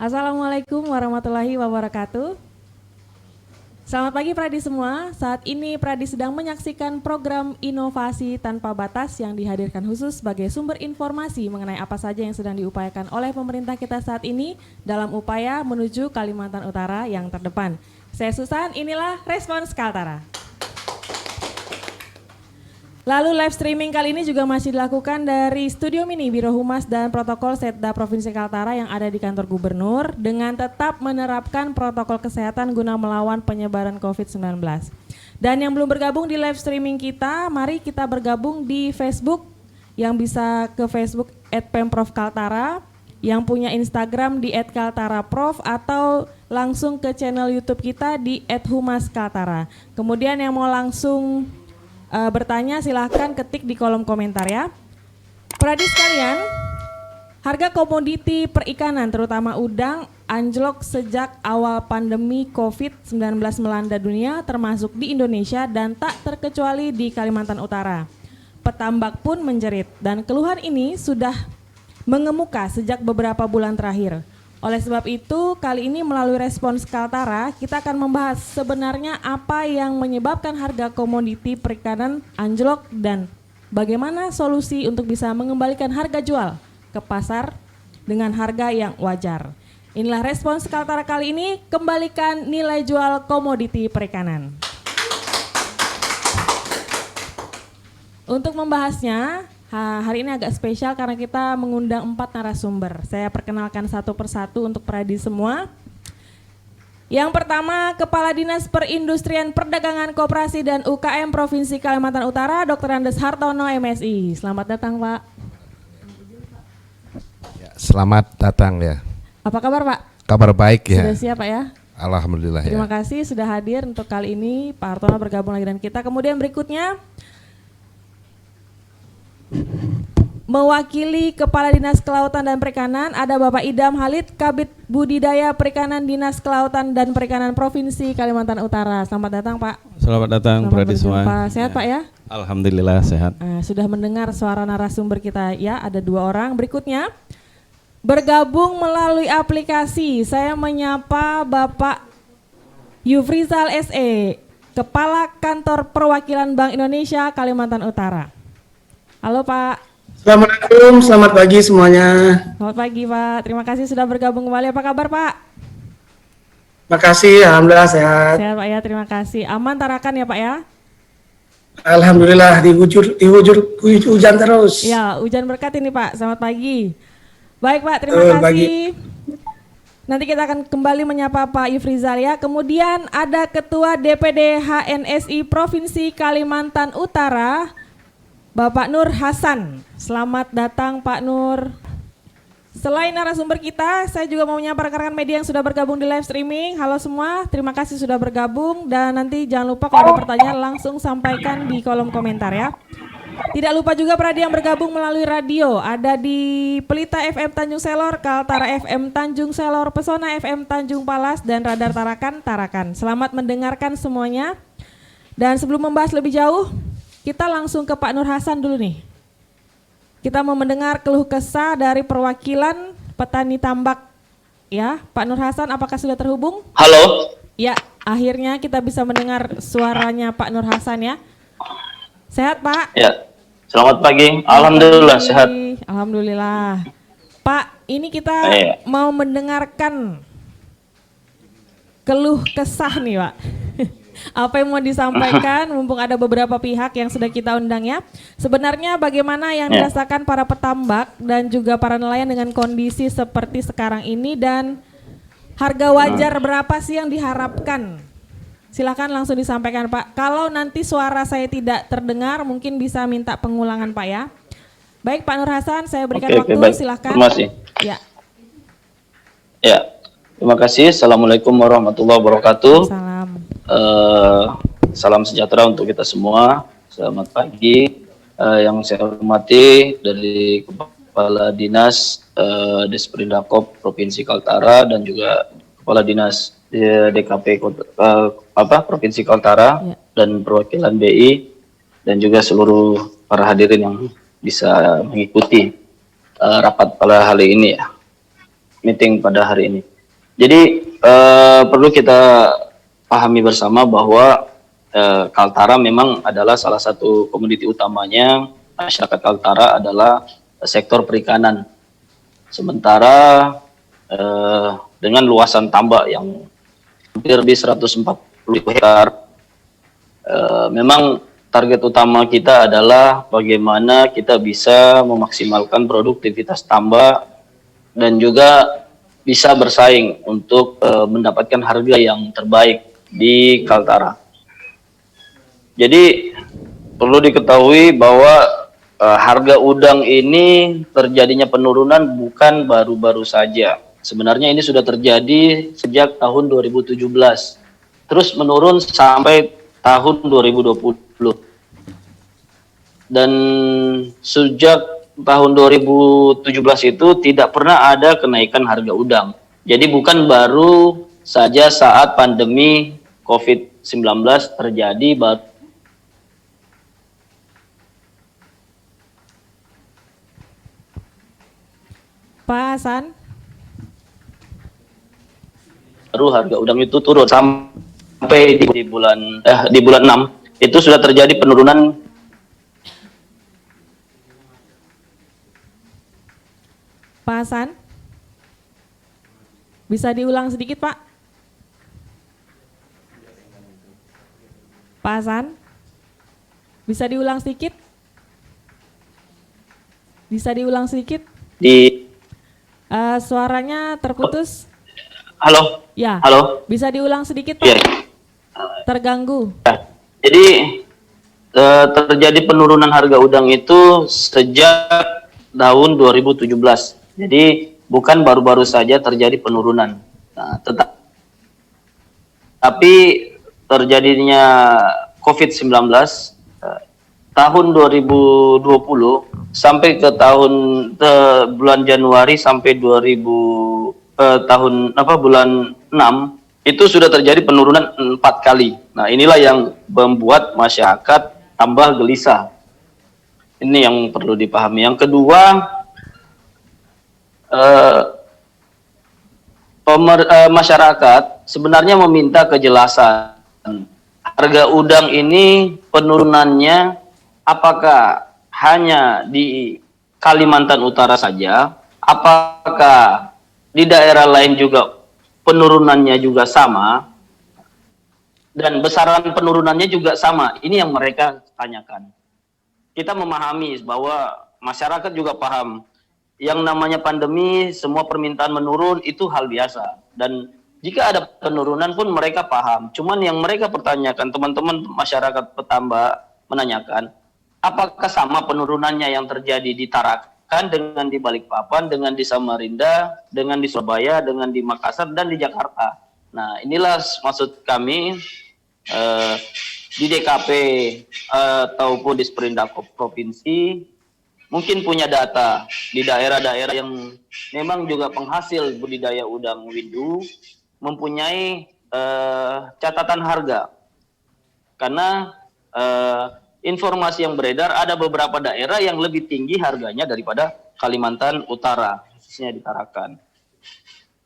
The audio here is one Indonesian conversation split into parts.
Assalamualaikum warahmatullahi wabarakatuh. Selamat pagi Pradi semua. Saat ini Pradi sedang menyaksikan program Inovasi Tanpa Batas yang dihadirkan khusus sebagai sumber informasi mengenai apa saja yang sedang diupayakan oleh pemerintah kita saat ini dalam upaya menuju Kalimantan Utara yang terdepan. Saya Susan, inilah Respons Kaltara. Lalu live streaming kali ini juga masih dilakukan dari Studio Mini Biro Humas dan Protokol Setda Provinsi Kaltara yang ada di kantor gubernur dengan tetap menerapkan protokol kesehatan guna melawan penyebaran COVID-19. Dan yang belum bergabung di live streaming kita, mari kita bergabung di Facebook yang bisa ke Facebook @pemprov_kaltara, yang punya Instagram di @kaltaraprof atau langsung ke channel YouTube kita di @humaskaltara. Kemudian yang mau langsung bertanya silahkan ketik di kolom komentar ya. Pradi sekalian, harga komoditi perikanan terutama udang anjlok sejak awal pandemi COVID-19 melanda dunia termasuk di Indonesia dan tak terkecuali di Kalimantan Utara. Petambak pun menjerit dan keluhan ini sudah mengemuka sejak beberapa bulan terakhir. Oleh sebab itu, kali ini melalui Respons Kaltara, kita akan membahas sebenarnya apa yang menyebabkan harga komoditi perikanan anjlok dan bagaimana solusi untuk bisa mengembalikan harga jual ke pasar dengan harga yang wajar. Inilah Respons Kaltara kali ini, kembalikan nilai jual komoditi perikanan. Untuk membahasnya, hari ini agak spesial karena kita mengundang 4 narasumber. Saya perkenalkan satu persatu untuk Pradi semua. Yang pertama, Kepala Dinas Perindustrian Perdagangan Koperasi dan UKM Provinsi Kalimantan Utara, Dr. Andes Hartono, MSI. Selamat datang, Pak. Ya, selamat datang ya. Apa kabar, Pak? Kabar baik ya. Sudah siap, Pak ya? Alhamdulillah ya. Terima kasih sudah hadir untuk kali ini. Pak Hartono bergabung lagi dengan kita. Kemudian berikutnya, mewakili Kepala Dinas Kelautan dan Perikanan ada Bapak Idam Halid, Kabid Budidaya Perikanan Dinas Kelautan dan Perikanan Provinsi Kalimantan Utara. Selamat datang Pak. Selamat datang Pradi semua. Sehat ya. Pak ya? Alhamdulillah sehat. Sudah mendengar suara narasumber kita ya, ada 2 orang. Berikutnya bergabung melalui aplikasi, saya menyapa Bapak Yufrizal SE, Kepala Kantor Perwakilan Bank Indonesia Kalimantan Utara. Halo Pak. Assalamualaikum, selamat pagi semuanya. Selamat pagi Pak, terima kasih sudah bergabung kembali. Apa kabar Pak? Terima kasih, Alhamdulillah sehat. Sehat Pak ya, terima kasih. Aman Tarakan ya Pak ya? Alhamdulillah dihujur hujan terus. Ya, hujan berkat ini Pak, selamat pagi. Baik Pak, terima kasih. Pagi. Nanti kita akan kembali menyapa Pak Yufrizal ya. Kemudian ada Ketua DPD HNSI Provinsi Kalimantan Utara, Bapak Nur Hasan. Selamat datang Pak Nur. Selain narasumber kita, saya juga mau menyapa rekan-rekan media yang sudah bergabung di live streaming. Halo semua, terima kasih sudah bergabung. Dan nanti jangan lupa kalau ada pertanyaan langsung sampaikan di kolom komentar ya. Tidak lupa juga Pradi yang bergabung melalui radio. Ada di Pelita FM Tanjung Selor, Kaltara FM Tanjung Selor, Pesona FM Tanjung Palas, dan Radar Tarakan. Selamat mendengarkan semuanya. Dan sebelum membahas lebih jauh, kita langsung ke Pak Nur Hasan dulu nih. Kita mau mendengar keluh kesah dari perwakilan petani tambak. Ya, Pak Nur Hasan apakah sudah terhubung? Halo. Ya, akhirnya kita bisa mendengar suaranya Pak Nur Hasan ya. Sehat Pak? Ya, selamat pagi. Alhamdulillah sehat. Alhamdulillah. Pak, ini kita mau mendengarkan keluh kesah nih Pak. Apa yang mau disampaikan mumpung ada beberapa pihak yang sudah kita undang ya. Sebenarnya bagaimana yang dirasakan para petambak dan juga para nelayan dengan kondisi seperti sekarang ini dan harga wajar berapa sih yang diharapkan? Silakan langsung disampaikan Pak. Kalau nanti suara saya tidak terdengar mungkin bisa minta pengulangan Pak ya. Baik Pak Nur Hasan, saya berikan waktu, silakan. Terima kasih. Ya. Ya, terima kasih. Assalamualaikum warahmatullahi wabarakatuh. Salam. Salam sejahtera untuk kita semua. Selamat pagi. Yang saya hormati dari Kepala Dinas Desperindak Provinsi Kaltara dan juga Kepala Dinas DKP Provinsi Kaltara dan perwakilan BI dan juga seluruh para hadirin yang bisa mengikuti rapat pada hari ini ya, meeting pada hari ini. Jadi perlu kita pahami bersama bahwa Kaltara memang adalah salah satu komoditi utamanya masyarakat Kaltara adalah sektor perikanan. Sementara dengan luasan tambak yang hampir di 140 hektar, memang target utama kita adalah bagaimana kita bisa memaksimalkan produktivitas tambak dan juga bisa bersaing untuk mendapatkan harga yang terbaik di Kaltara. Jadi perlu diketahui bahwa harga udang ini terjadinya penurunan bukan baru-baru saja. Sebenarnya ini sudah terjadi sejak tahun 2017. Terus menurun sampai tahun 2020. Dan sejak tahun 2017 itu tidak pernah ada kenaikan harga udang. Jadi bukan baru saja saat pandemi COVID-19 terjadi Pak Hasan. baru harga udang itu turun sampai di bulan 6 itu sudah terjadi penurunan. Pak Hasan, bisa diulang sedikit Pak? Pak Hasan, bisa diulang sedikit? Bisa diulang sedikit? Suaranya terputus. Halo. Ya. Halo. Bisa diulang sedikit Pak? Ya. Terganggu. Jadi terjadi penurunan harga udang itu sejak tahun 2017. Jadi bukan baru-baru saja terjadi penurunan. Nah, tapi terjadinya COVID-19 tahun 2020 sampai ke bulan Januari sampai bulan 6 itu sudah terjadi penurunan 4 kali. Nah, inilah yang membuat masyarakat tambah gelisah. Ini yang perlu dipahami. Yang kedua, masyarakat sebenarnya meminta kejelasan. Harga udang ini penurunannya apakah hanya di Kalimantan Utara saja? Apakah di daerah lain juga penurunannya juga sama? Dan besaran penurunannya juga sama? Ini yang mereka tanyakan. Kita memahami bahwa masyarakat juga paham. Yang namanya pandemi, semua permintaan menurun, itu hal biasa. Dan jika ada penurunan pun mereka paham. Cuman yang mereka pertanyakan, teman-teman masyarakat petambak menanyakan, apakah sama penurunannya yang terjadi di Tarakan dengan di Balikpapan, dengan di Samarinda, dengan di Surabaya, dengan di Makassar, dan di Jakarta. Nah, inilah maksud kami di DKP ataupun di Sprindakop Provinsi, mungkin punya data di daerah-daerah yang memang juga penghasil budidaya udang windu, mempunyai catatan harga. Karena informasi yang beredar ada beberapa daerah yang lebih tinggi harganya daripada Kalimantan Utara, khususnya di Tarakan.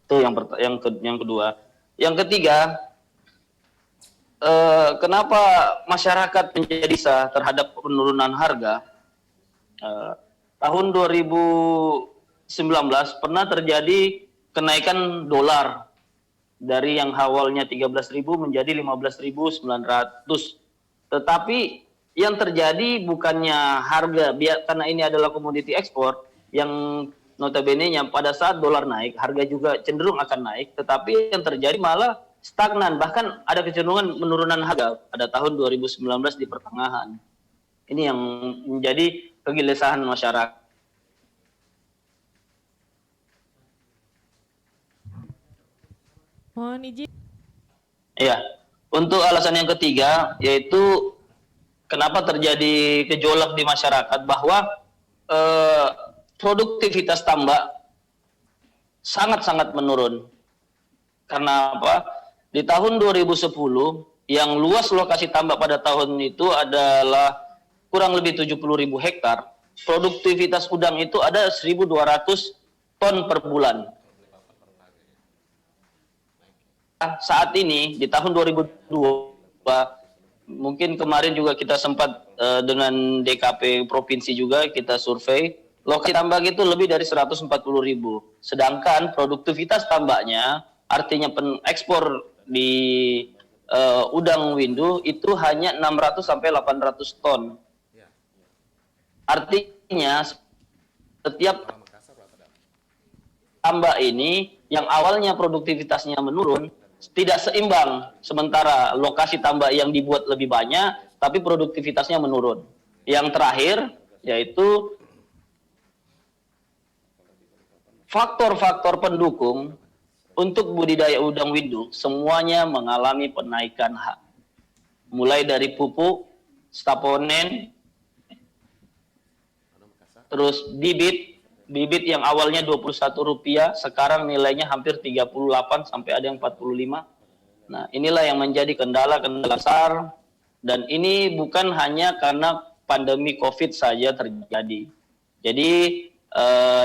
Itu yang kedua. Yang ketiga, kenapa masyarakat menjadi gelisah terhadap penurunan harga? Tahun 2019 pernah terjadi kenaikan dolar dari yang awalnya 13.000 menjadi 15.900. Tetapi yang terjadi bukannya harga, karena ini adalah komoditi ekspor yang notabene-nya pada saat dolar naik, harga juga cenderung akan naik, tetapi yang terjadi malah stagnan, bahkan ada kecenderungan penurunan harga pada tahun 2019 di pertengahan. Ini yang menjadi kegelisahan masyarakat. Mohon izin. Ya, untuk alasan yang ketiga, yaitu kenapa terjadi gejolak di masyarakat, bahwa produktivitas tambak sangat-sangat menurun. Karena apa? Di tahun 2010, yang luas lokasi tambak pada tahun itu adalah kurang lebih 70.000 hektar. Produktivitas udang itu ada 1.200 ton per bulan. saat ini di tahun 2002, mungkin kemarin juga kita sempat dengan DKP provinsi juga kita survei, lokasi tambak itu lebih dari 140.000. Sedangkan produktivitas tambaknya, artinya ekspor di udang windu itu hanya 600 sampai 800 ton. Artinya setiap tambak ini yang awalnya produktivitasnya menurun tidak seimbang, sementara lokasi tambak yang dibuat lebih banyak tapi produktivitasnya menurun. Yang terakhir yaitu faktor-faktor pendukung untuk budidaya udang windu semuanya mengalami penaikan mulai dari pupuk, staponen, terus bibit yang awalnya Rp21 sekarang nilainya hampir 38 sampai ada yang 45. Nah, inilah yang menjadi kendala-kendala besar, dan ini bukan hanya karena pandemi Covid saja terjadi. Jadi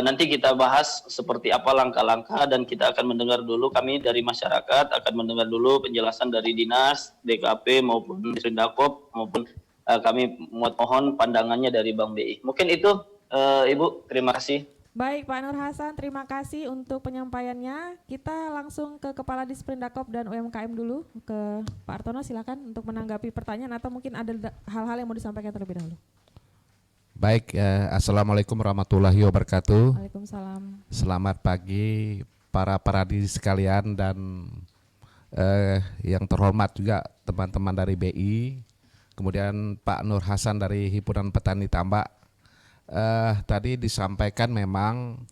nanti kita bahas seperti apa langkah-langkah, dan kita akan mendengar dulu, kami dari masyarakat akan mendengar dulu penjelasan dari Dinas, DKP maupun Disrindakop, maupun kami mohon pandangannya dari Bang BI. Mungkin itu Ibu, terima kasih. Baik Pak Nur Hasan, terima kasih untuk penyampaiannya. Kita langsung ke Kepala Disprindakop dan UMKM dulu, ke Pak Artono, silakan untuk menanggapi pertanyaan atau mungkin ada hal-hal yang mau disampaikan terlebih dahulu. Baik, Assalamualaikum warahmatullahi wabarakatuh. Waalaikumsalam. Selamat pagi para paradis sekalian dan yang terhormat juga teman-teman dari BI, kemudian Pak Nur Hasan dari Himpunan Petani Tambak. Tadi disampaikan memang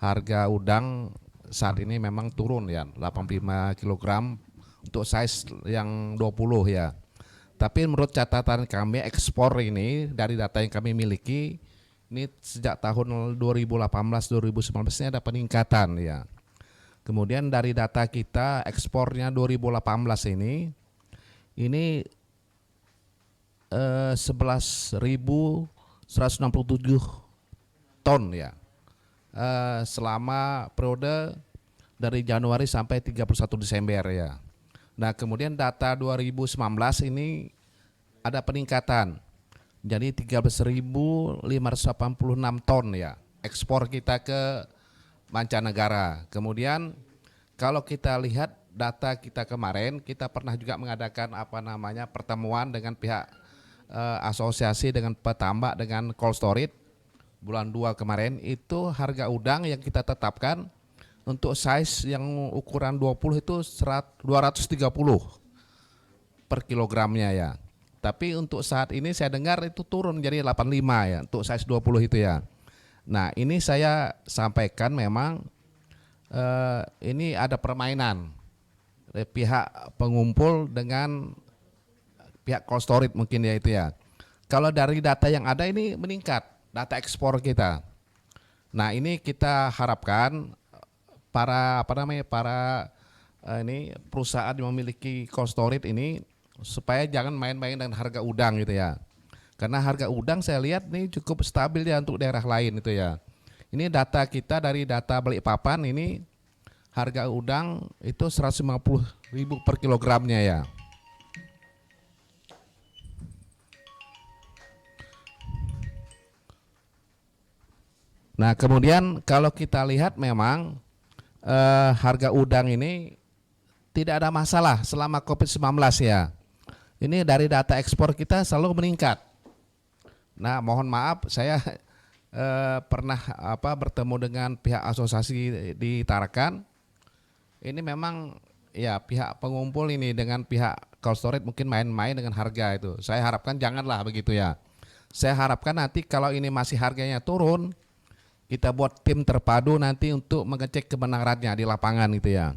harga udang saat ini memang turun ya, 85 kg untuk size yang 20 ya. Tapi menurut catatan kami ekspor ini dari data yang kami miliki ini sejak tahun 2018-2019 ini ada peningkatan ya. Kemudian dari data kita ekspornya 2018 ini 11.167 ton ya, selama periode dari Januari sampai 31 Desember ya. Nah kemudian data 2019 ini ada peningkatan, jadi 13.586 ton ya ekspor kita ke mancanegara. Kemudian kalau kita lihat data kita kemarin, kita pernah juga mengadakan pertemuan dengan pihak asosiasi dengan petambak dengan cold storage bulan 2 kemarin. Itu harga udang yang kita tetapkan untuk size yang ukuran 20 itu 230 per kilogramnya ya. Tapi untuk saat ini saya dengar itu turun jadi 85 ya untuk size 20 itu ya. Nah ini saya sampaikan memang ini ada permainan dari pihak pengumpul dengan pihak cold storage mungkin ya itu ya. Kalau dari data yang ada ini meningkat data ekspor kita. Nah ini kita harapkan para ini perusahaan yang memiliki cold storage ini supaya jangan main-main dengan harga udang gitu ya. Karena harga udang saya lihat ini cukup stabil ya untuk daerah lain itu ya. Ini data kita dari data Balikpapan, ini harga udang itu 150.000 per kilogramnya ya. Nah kemudian kalau kita lihat memang harga udang ini tidak ada masalah selama COVID-19 ya. Ini dari data ekspor kita selalu meningkat. Nah mohon maaf saya pernah bertemu dengan pihak asosiasi di Tarakan. Ini memang ya pihak pengumpul ini dengan pihak cold storage mungkin main-main dengan harga itu. Saya harapkan janganlah begitu ya. Saya harapkan nanti kalau ini masih harganya turun, kita buat tim terpadu nanti untuk mengecek kebenarannya di lapangan gitu ya.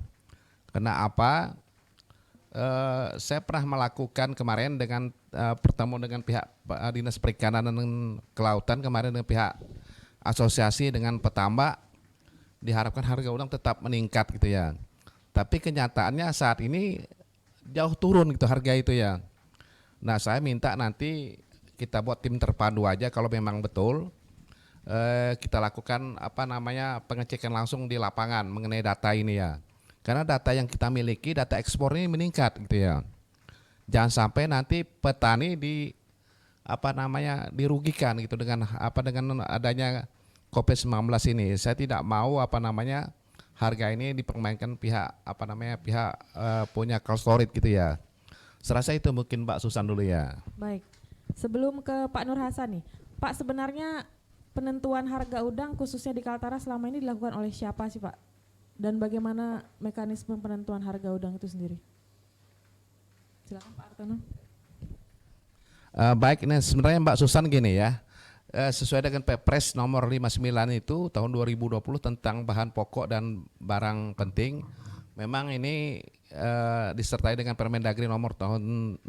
Karena apa? Saya pernah melakukan kemarin dengan bertemu dengan pihak Dinas Perikanan dan Kelautan kemarin dengan pihak asosiasi dengan petambak. Diharapkan harga udang tetap meningkat gitu ya. Tapi kenyataannya saat ini jauh turun gitu harga itu ya. Nah saya minta nanti kita buat tim terpadu aja kalau memang betul. Kita lakukan pengecekan langsung di lapangan mengenai data ini ya. Karena data yang kita miliki, data ekspor ini meningkat gitu ya. Jangan sampai nanti petani dirugikan gitu dengan adanya COVID-19 ini. Saya tidak mau harga ini dipermainkan pihak punya cold storage gitu ya. Serasa itu mungkin Mbak Susan dulu ya. Baik. Sebelum ke Pak Nur Hasan nih. Pak, sebenarnya penentuan harga udang khususnya di Kaltara selama ini dilakukan oleh siapa sih Pak? Dan bagaimana mekanisme penentuan harga udang itu sendiri? Silakan Pak Hartono. Baik, ini sebenarnya Mbak Susan gini ya. Sesuai dengan Perpres nomor 59 itu tahun 2020 tentang bahan pokok dan barang penting, memang ini disertai dengan Permendagri nomor 7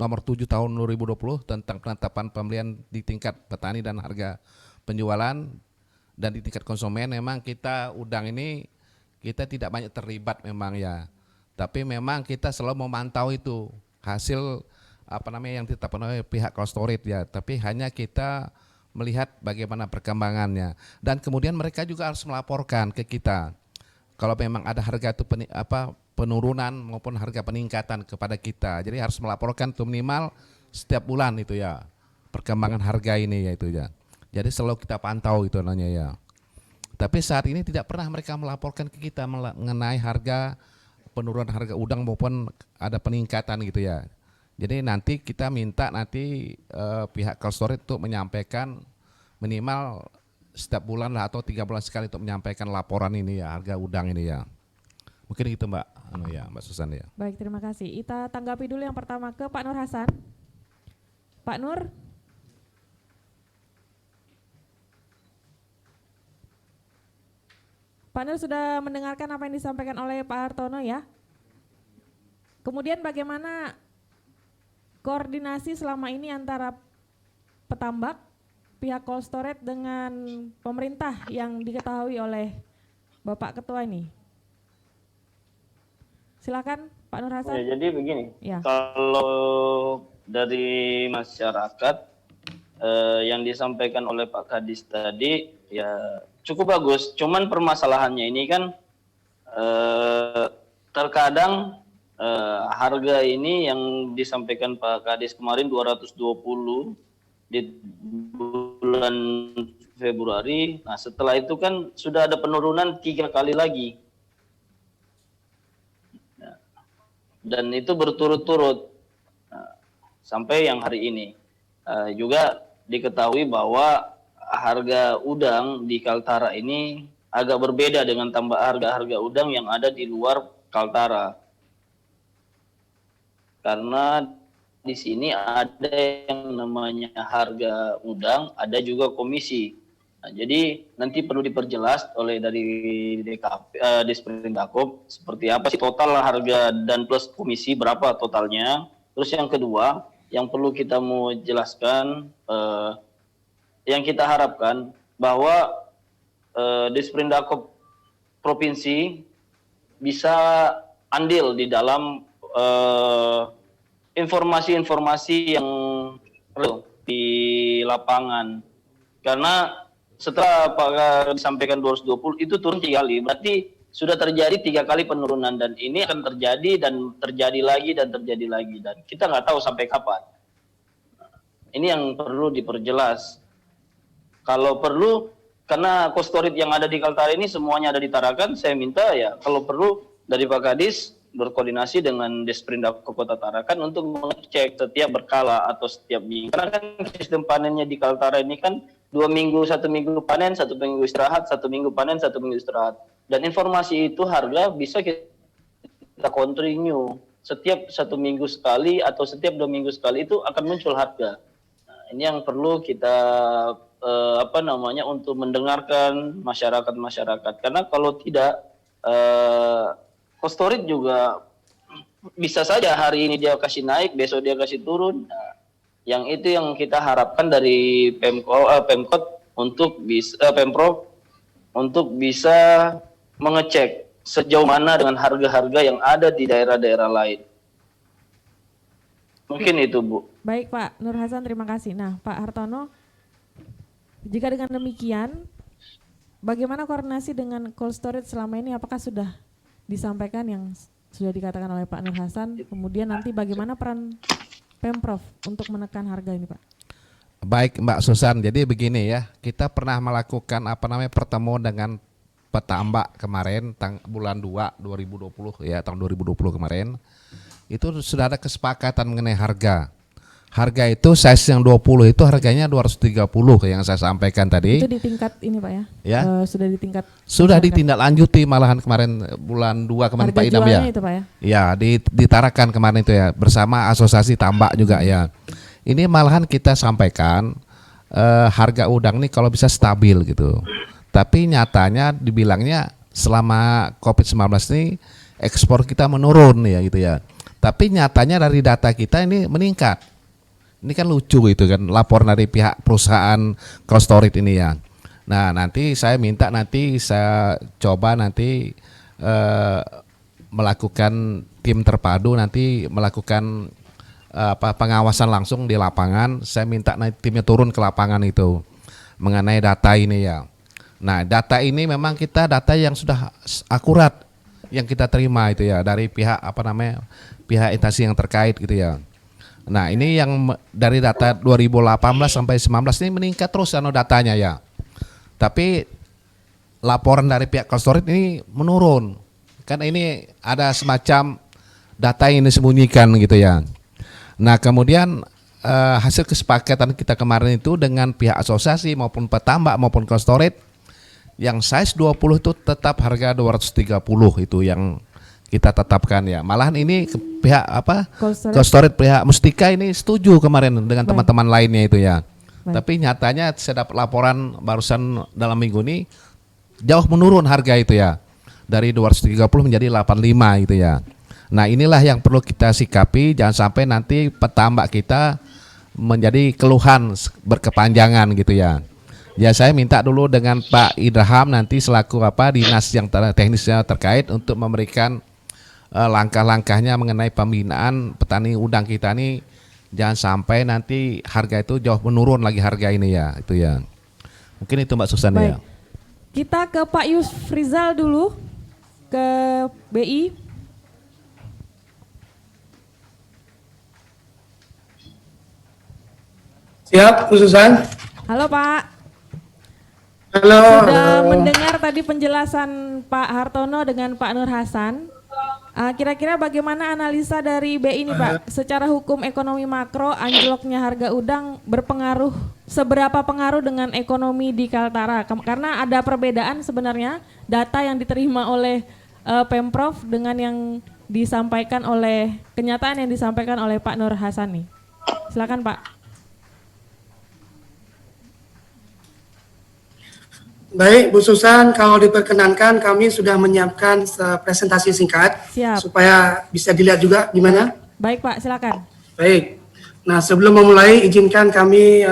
tahun 2020 tentang penetapan pembelian di tingkat petani dan harga penjualan dan di tingkat konsumen. Memang kita udang ini kita tidak banyak terlibat memang ya. Tapi memang kita selalu memantau itu hasil yang ditetapkan oleh pihak cold storage ya. Tapi hanya kita melihat bagaimana perkembangannya dan kemudian mereka juga harus melaporkan ke kita kalau memang ada harga itu penurunan maupun harga peningkatan kepada kita. Jadi harus melaporkan itu minimal setiap bulan itu ya perkembangan harga ini ya itu ya. Jadi selalu kita pantau itu namanya ya. Tapi saat ini tidak pernah mereka melaporkan ke kita mengenai harga penurunan harga udang maupun ada peningkatan gitu ya. Jadi nanti kita minta pihak cold storage untuk menyampaikan minimal setiap bulan lah atau 3 bulan sekali untuk menyampaikan laporan ini ya harga udang ini ya. Mungkin gitu Mbak Mbak Susan ya. Baik, terima kasih. Kita tanggapi dulu yang pertama ke Pak Nur Hasan. Pak Nur. Pak Nur sudah mendengarkan apa yang disampaikan oleh Pak Hartono ya. Kemudian bagaimana koordinasi selama ini antara petambak, pihak cold storage dengan pemerintah yang diketahui oleh Bapak Ketua ini? Silakan Pak Nur Hasan. Ya, jadi begini, ya. Kalau dari masyarakat yang disampaikan oleh Pak Kadis tadi ya cukup bagus. Cuman permasalahannya ini kan terkadang harga ini yang disampaikan Pak Kadis kemarin 220 di bulan Februari. Nah setelah itu kan sudah ada penurunan 3 kali lagi. Nah, dan itu berturut-turut sampai yang hari ini. Juga diketahui bahwa harga udang di Kaltara ini agak berbeda dengan harga udang yang ada di luar Kaltara. Karena di sini ada yang namanya harga udang, ada juga komisi. Nah, jadi nanti perlu diperjelas oleh dari DKP, Desprindakop seperti apa sih total harga dan plus komisi berapa totalnya. Terus yang kedua, yang perlu kita mau jelaskan, yang kita harapkan bahwa Desprindakop provinsi bisa andil di dalam informasi-informasi yang perlu di lapangan. Karena setelah Pak disampaikan 220 itu turun 3 kali, berarti sudah terjadi 3 kali penurunan dan ini akan terjadi dan terjadi lagi dan terjadi lagi dan kita nggak tahu sampai kapan. Ini yang perlu diperjelas. Kalau perlu, karena cold storage yang ada di Kaltara ini semuanya ada di Tarakan, saya minta ya kalau perlu dari Pak Kadis berkoordinasi dengan Desprindakop Kota Tarakan untuk mengecek setiap berkala atau setiap minggu. Karena kan sistem panennya di Kaltara ini kan 2 minggu, 1 minggu panen, 1 minggu istirahat, 1 minggu panen, 1 minggu istirahat. Dan informasi itu harga bisa kita continue. Setiap 1 minggu sekali atau setiap 2 minggu sekali itu akan muncul harga. Nah, ini yang perlu kita untuk mendengarkan masyarakat. Karena kalau tidak cold storage juga bisa saja hari ini dia kasih naik, besok dia kasih turun. Nah, yang itu yang kita harapkan dari Pemkot untuk bisa Pemprov untuk bisa mengecek sejauh mana dengan harga-harga yang ada di daerah-daerah lain. Mungkin itu, Bu. Baik Pak Nur Hasan, terima kasih. Nah Pak Hartono, jika dengan demikian, bagaimana koordinasi dengan cold storage selama ini? Apakah sudah disampaikan yang sudah dikatakan oleh Pak Nur Hasan. Kemudian nanti bagaimana peran Pemprov untuk menekan harga ini, Pak? Baik Mbak Susan, jadi begini ya, kita pernah melakukan pertemuan dengan petambak kemarin bulan 2 2020 ya, tahun 2020 kemarin. Itu sudah ada kesepakatan mengenai harga. Harga itu size yang 20 itu harganya 230 yang saya sampaikan tadi. Itu di tingkat ini Pak ya? Ya. Sudah ditindaklanjuti malahan kemarin bulan 2 kemarin harga Pak Idam ya. Itu Pak ya? Ya, ditarakan kemarin itu ya bersama asosiasi tambak juga ya. Ini malahan kita sampaikan harga udang nih kalau bisa stabil gitu. Tapi nyatanya dibilangnya selama Covid-19 ini ekspor kita menurun ya gitu ya. Tapi nyatanya dari data kita ini meningkat. Ini kan lucu gitu kan, lapor dari pihak perusahaan Cold Storage ini ya. Nah nanti saya minta saya coba melakukan tim terpadu nanti melakukan pengawasan langsung di lapangan. Saya minta nanti timnya turun ke lapangan itu mengenai data ini ya. Nah data ini memang data yang sudah akurat yang kita terima itu ya dari pihak pihak instansi yang terkait gitu ya. Nah ini yang dari data 2018 sampai 2019 ini meningkat terus datanya ya. Tapi laporan dari pihak Cold Storage ini menurun. Kan ini ada semacam data yang disembunyikan gitu ya. Nah kemudian hasil kesepakatan kita kemarin itu dengan pihak asosiasi maupun petambak maupun Cold Storage yang size 20 itu tetap harga 230 itu yang kita tetapkan ya. Malahan ini pihak Cold Storage pihak Mustika ini setuju kemarin dengan teman-teman lainnya itu ya. Tapi nyatanya saya dapat laporan barusan dalam minggu ini jauh menurun harga itu ya. Dari 230 menjadi 85 gitu ya. Nah, inilah yang perlu kita sikapi, jangan sampai nanti petambak kita menjadi keluhan berkepanjangan gitu ya. Ya saya minta dulu dengan Pak Idham nanti selaku dinas yang teknisnya terkait untuk memberikan langkah-langkahnya mengenai pembinaan petani udang kita nih, jangan sampai nanti harga itu jauh menurun lagi harga ini ya, itu ya. Mungkin itu Mbak Susan ya. Kita ke Pak Yusfrizal dulu ke BI. Siap, Bu Susan. Halo Pak. Halo. Sudah mendengar tadi penjelasan Pak Hartono dengan Pak Nur Hasan. Kira-kira bagaimana analisa dari BI ini Pak? Secara hukum ekonomi makro, anjloknya harga udang seberapa pengaruh dengan ekonomi di Kaltara? Karena ada perbedaan sebenarnya data yang diterima oleh Pemprov dengan yang disampaikan kenyataan yang disampaikan oleh Pak Nur Hasan nih. Silakan Pak. Baik, Bu Susan, kalau diperkenankan kami sudah menyiapkan presentasi singkat. Siap. Supaya bisa dilihat juga gimana. Baik Pak, silakan. Baik. Nah, sebelum memulai izinkan kami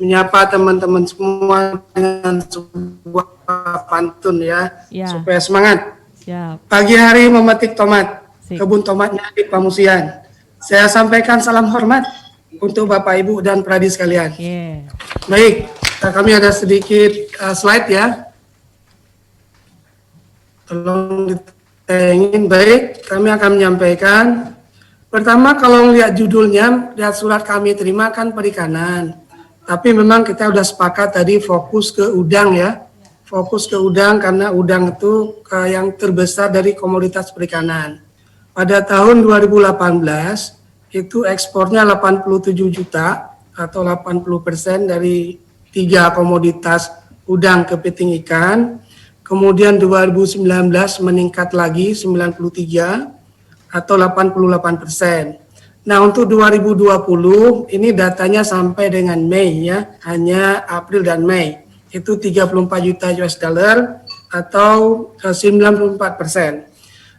menyapa teman-teman semua dengan sebuah pantun ya. Supaya semangat. Siap. Pagi hari memetik tomat, Sip. Kebun tomatnya di Pamusian. Saya sampaikan salam hormat untuk Bapak Ibu dan Pradi sekalian. Baik, kami ada sedikit slide ya. Tolong ditayangin. Baik, kami akan menyampaikan. Pertama, kalau lihat judulnya, lihat surat kami terima kan perikanan. Tapi memang kita sudah sepakat tadi fokus ke udang ya. Fokus ke udang karena udang itu yang terbesar dari komoditas perikanan. Pada tahun 2018, itu ekspornya 87 juta atau 80% dari 3 komoditas udang kepiting ikan. Kemudian 2019 meningkat lagi 93 atau 88%. Nah untuk 2020 ini datanya sampai dengan Mei ya, hanya April dan Mei. Itu 34 juta US dollar atau 94%.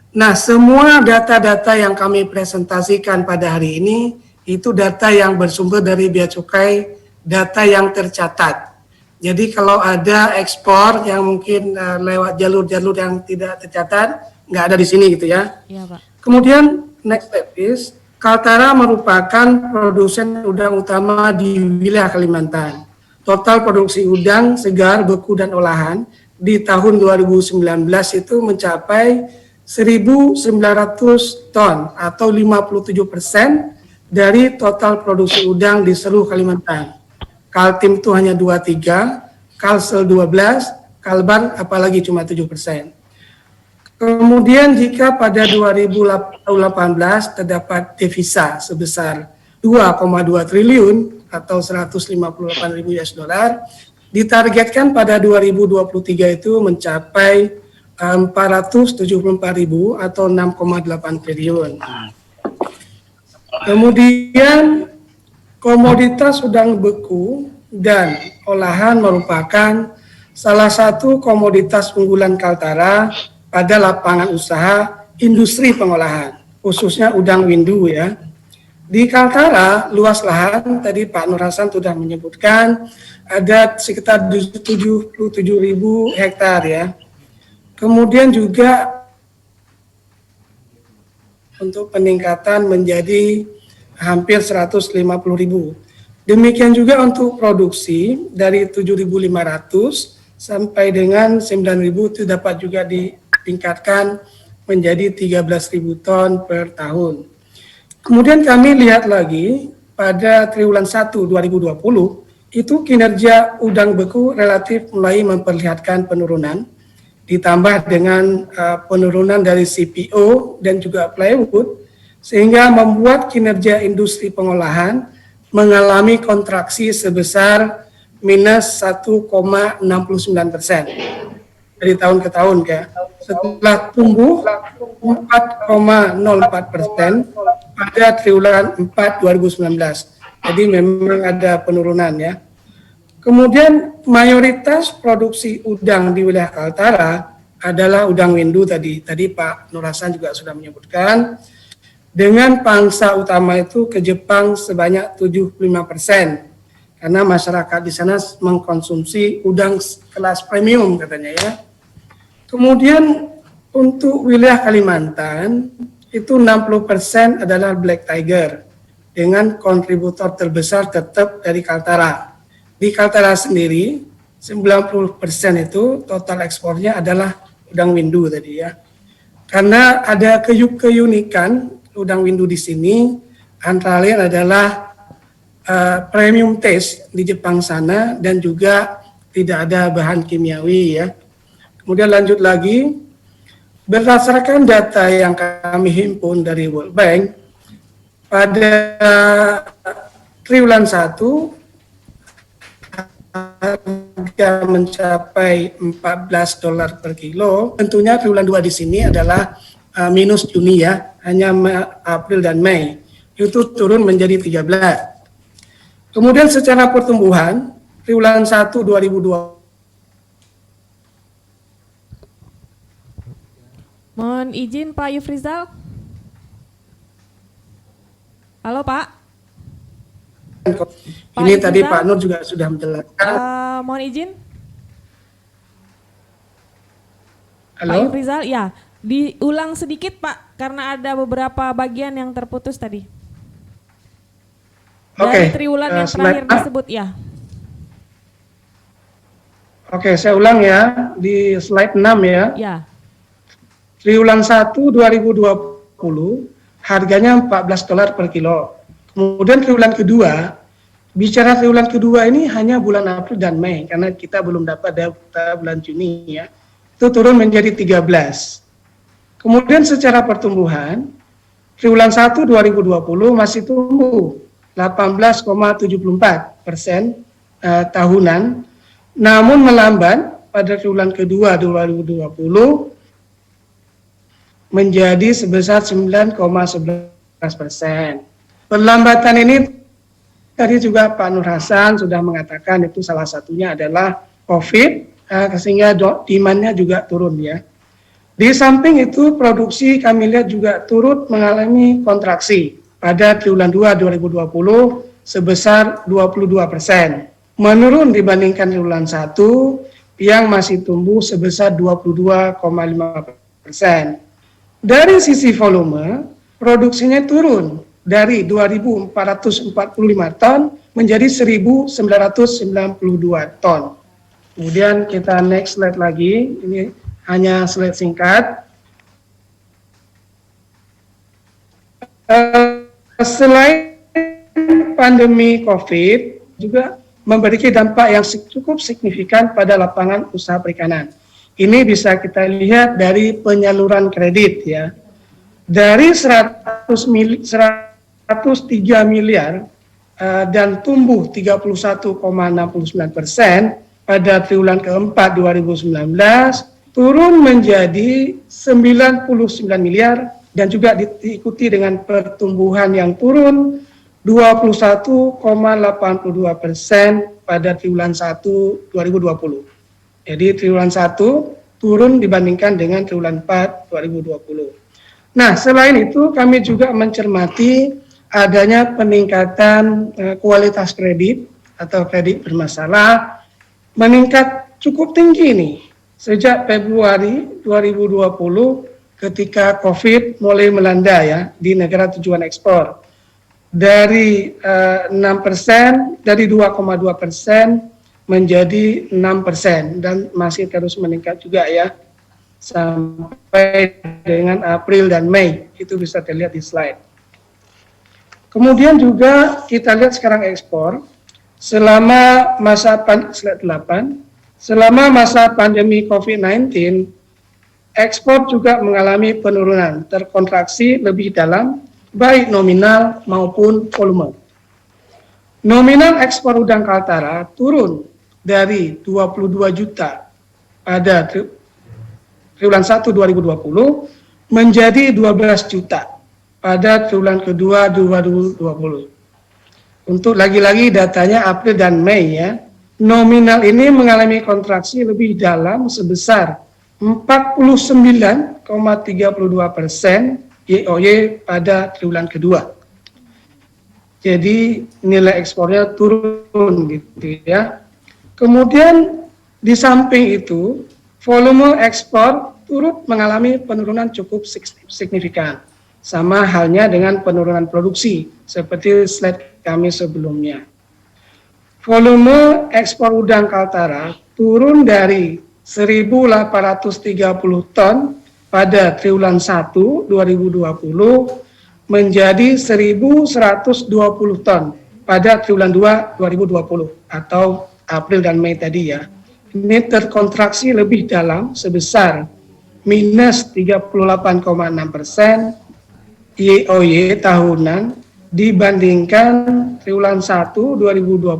Nah semua data-data yang kami presentasikan pada hari ini itu data yang bersumber dari Bea Cukai, data yang tercatat. Jadi kalau ada ekspor yang mungkin lewat jalur-jalur yang tidak tercatat, nggak ada di sini gitu ya. Iya Pak. Kemudian next step is, Kaltara merupakan produsen udang utama di wilayah Kalimantan. Total produksi udang, segar, beku, dan olahan di tahun 2019 itu mencapai 1.900 ton atau 57% dari total produksi udang di seluruh Kalimantan. Kaltim itu hanya 23, Kalsel 12, Kalbar apalagi cuma 7%. Kemudian jika pada 2018 terdapat devisa sebesar 2,2 triliun atau 158.000 US dollar, ditargetkan pada 2023 itu mencapai 474.000 atau 6,8 triliun. Kemudian komoditas udang beku dan olahan merupakan salah satu komoditas unggulan Kaltara pada lapangan usaha industri pengolahan, khususnya udang windu ya. Di Kaltara, luas lahan, tadi Pak Nur Hasan sudah menyebutkan, ada sekitar 77.000 hektar ya. Kemudian juga untuk peningkatan menjadi hampir 150.000. Demikian juga untuk produksi dari 7.500 sampai dengan 9.000 itu dapat juga ditingkatkan menjadi 13.000 ton per tahun. Kemudian kami lihat lagi pada triwulan 1 2020 itu kinerja udang beku relatif mulai memperlihatkan penurunan, ditambah dengan penurunan dari CPO dan juga plywood, sehingga membuat kinerja industri pengolahan mengalami kontraksi sebesar minus 1,69% dari tahun ke tahun ya. Setelah tumbuh 4,04% pada triwulan 4 2019. Jadi memang ada penurunan ya. Kemudian mayoritas produksi udang di wilayah Kaltara adalah udang windu tadi. Tadi Pak Nur Hasan juga sudah menyebutkan. Dengan pangsa utama itu ke Jepang sebanyak 75%. Karena masyarakat di sana mengkonsumsi udang kelas premium katanya ya. Kemudian untuk wilayah Kalimantan itu 60% adalah Black Tiger dengan kontributor terbesar tetap dari Kaltara. Di Kaltara sendiri 90% itu total ekspornya adalah udang windu tadi ya. Karena ada keunikan udang windu di sini, antara lain adalah premium taste di Jepang sana dan juga tidak ada bahan kimiawi ya. Kemudian lanjut lagi, berdasarkan data yang kami himpun dari World Bank, pada triwulan 1 harga mencapai $14 per kilo. Tentunya triwulan 2 di sini adalah minus Juni ya, hanya April dan Mei. Itu turun menjadi 13. Kemudian secara pertumbuhan, triwulan 1 2020. Mohon izin Pak Yufrizal. Halo Pak. Ini tadi Pak Nur juga sudah menjelaskan. Mohon izin. Halo? Pak Yufrizal, ya. Diulang sedikit Pak, karena ada beberapa bagian yang terputus tadi. Dari triwulan yang terakhir disebut ya. Oke, saya ulang ya, di slide 6 ya. Ya. Triwulan 1 2020 harganya $14 per kilo. Kemudian triwulan kedua, bicara triwulan kedua ini hanya bulan April dan Mei karena kita belum dapat data bulan Juni ya. Itu turun menjadi 13. Kemudian secara pertumbuhan, triwulan 1 2020 masih tumbuh 18,74% tahunan, namun melambat pada triwulan kedua 2020 menjadi sebesar 9,11%. Perlambatan ini tadi juga Pak Nur Hasan sudah mengatakan itu salah satunya adalah COVID, sehingga demand-nya juga turun ya. Di samping itu produksi kami lihat juga turut mengalami kontraksi pada triwulan 2 2020 sebesar 22%. Menurun dibandingkan triwulan 1 yang masih tumbuh sebesar 22,5%. Dari sisi volume, produksinya turun dari 2.445 ton menjadi 1.992 ton. Kemudian kita next slide lagi, ini hanya slide singkat. Selain pandemi COVID, juga memberikan dampak yang cukup signifikan pada lapangan usaha perikanan. Ini bisa kita lihat dari penyaluran kredit ya. Dari 103 miliar dan tumbuh 31,69% pada triwulan keempat 2019, turun menjadi 99 miliar dan juga diikuti dengan pertumbuhan yang turun 21,82% pada triwulan 1 2020. Jadi triwulan 1 turun dibandingkan dengan triwulan 4 2020. Nah, selain itu kami juga mencermati adanya peningkatan kualitas kredit atau kredit bermasalah meningkat cukup tinggi nih sejak Februari 2020 ketika COVID mulai melanda ya di negara tujuan ekspor. Dari 6%, dari 2,2% menjadi 6% dan masih terus meningkat juga ya sampai dengan April dan Mei. Itu bisa dilihat di slide. Kemudian juga kita lihat sekarang ekspor selama masa slide 8, selama masa pandemi COVID-19, ekspor juga mengalami penurunan, terkontraksi lebih dalam, baik nominal maupun volume. Nominal ekspor udang Kaltara turun dari 22 juta pada triwulan 1 2020 menjadi 12 juta pada triwulan kedua 2020. Untuk lagi-lagi datanya April dan Mei ya, nominal ini mengalami kontraksi lebih dalam sebesar 49,32% YoY pada triwulan kedua. Jadi nilai ekspornya turun gitu ya. Kemudian di samping itu, volume ekspor turut mengalami penurunan cukup signifikan. Sama halnya dengan penurunan produksi, seperti slide kami sebelumnya. Volume ekspor udang Kaltara turun dari 1.830 ton pada triwulan 1 2020 menjadi 1.120 ton pada triwulan 2 2020 atau April dan Mei tadi ya. Ini terkontraksi lebih dalam sebesar minus 38,6% YoY tahunan dibandingkan triwulan 1 2020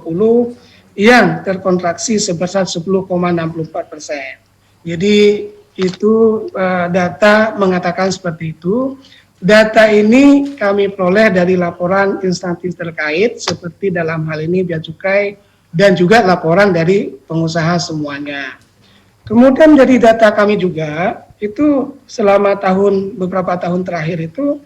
yang terkontraksi sebesar 10,64%. Jadi itu data mengatakan seperti itu. Data ini kami peroleh dari laporan instansi terkait seperti dalam hal ini Bea Cukai dan juga laporan dari pengusaha semuanya. Kemudian dari data kami juga itu selama beberapa tahun terakhir itu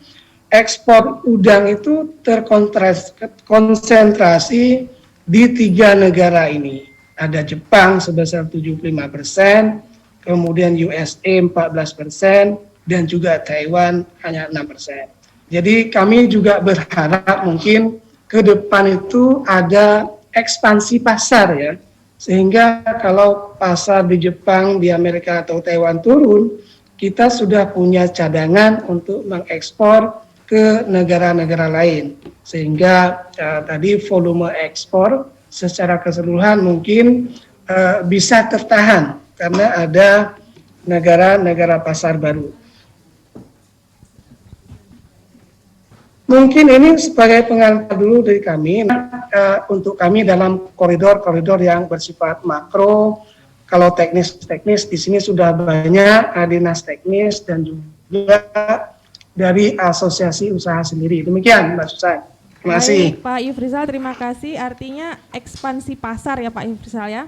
ekspor udang itu terkonsentrasi di 3 negara ini. Ada Jepang sebesar 75%, kemudian USA 14%, dan juga Taiwan hanya 6%. Jadi kami juga berharap mungkin ke depan itu ada ekspansi pasar ya, sehingga kalau pasar di Jepang, di Amerika atau Taiwan turun, kita sudah punya cadangan untuk mengekspor ke negara-negara lain, sehingga tadi volume ekspor secara keseluruhan mungkin bisa tertahan karena ada negara-negara pasar baru. Mungkin ini sebagai pengantar dulu dari kami, untuk kami dalam koridor-koridor yang bersifat makro. Kalau teknis-teknis di sini sudah banyak dinas teknis dan juga dari asosiasi usaha sendiri. Demikian Mbak Susan. Terima kasih. Baik, Pak Yufrizal, terima kasih. Artinya ekspansi pasar ya Pak Yufrizal ya.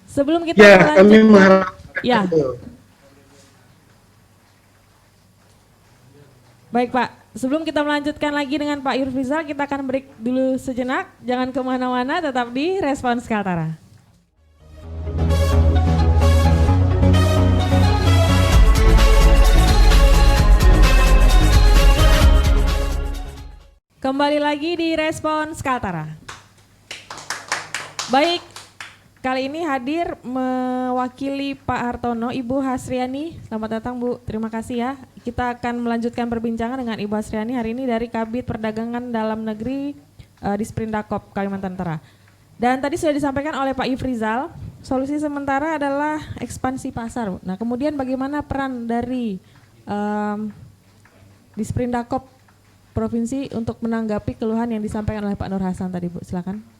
Sebelum kita ya, kami mengharapkan ya. itu. Baik Pak, sebelum kita melanjutkan lagi dengan Pak Yufrizal, kita akan break dulu sejenak. Jangan kemana-mana, tetap di Respons Kaltara. Kembali lagi di Respons Kaltara. Baik, kali ini hadir mewakili Pak Hartono, Ibu Hasriani. Selamat datang Bu, terima kasih ya. Kita akan melanjutkan perbincangan dengan Ibu Hasriani hari ini dari Kabid Perdagangan Dalam Negeri Disprindakop Kalimantan Utara. Dan tadi sudah disampaikan oleh Pak Yufrizal, solusi sementara adalah ekspansi pasar. Nah kemudian bagaimana peran dari Disprindakop Provinsi untuk menanggapi keluhan yang disampaikan oleh Pak Nur Hasan tadi Bu, silakan.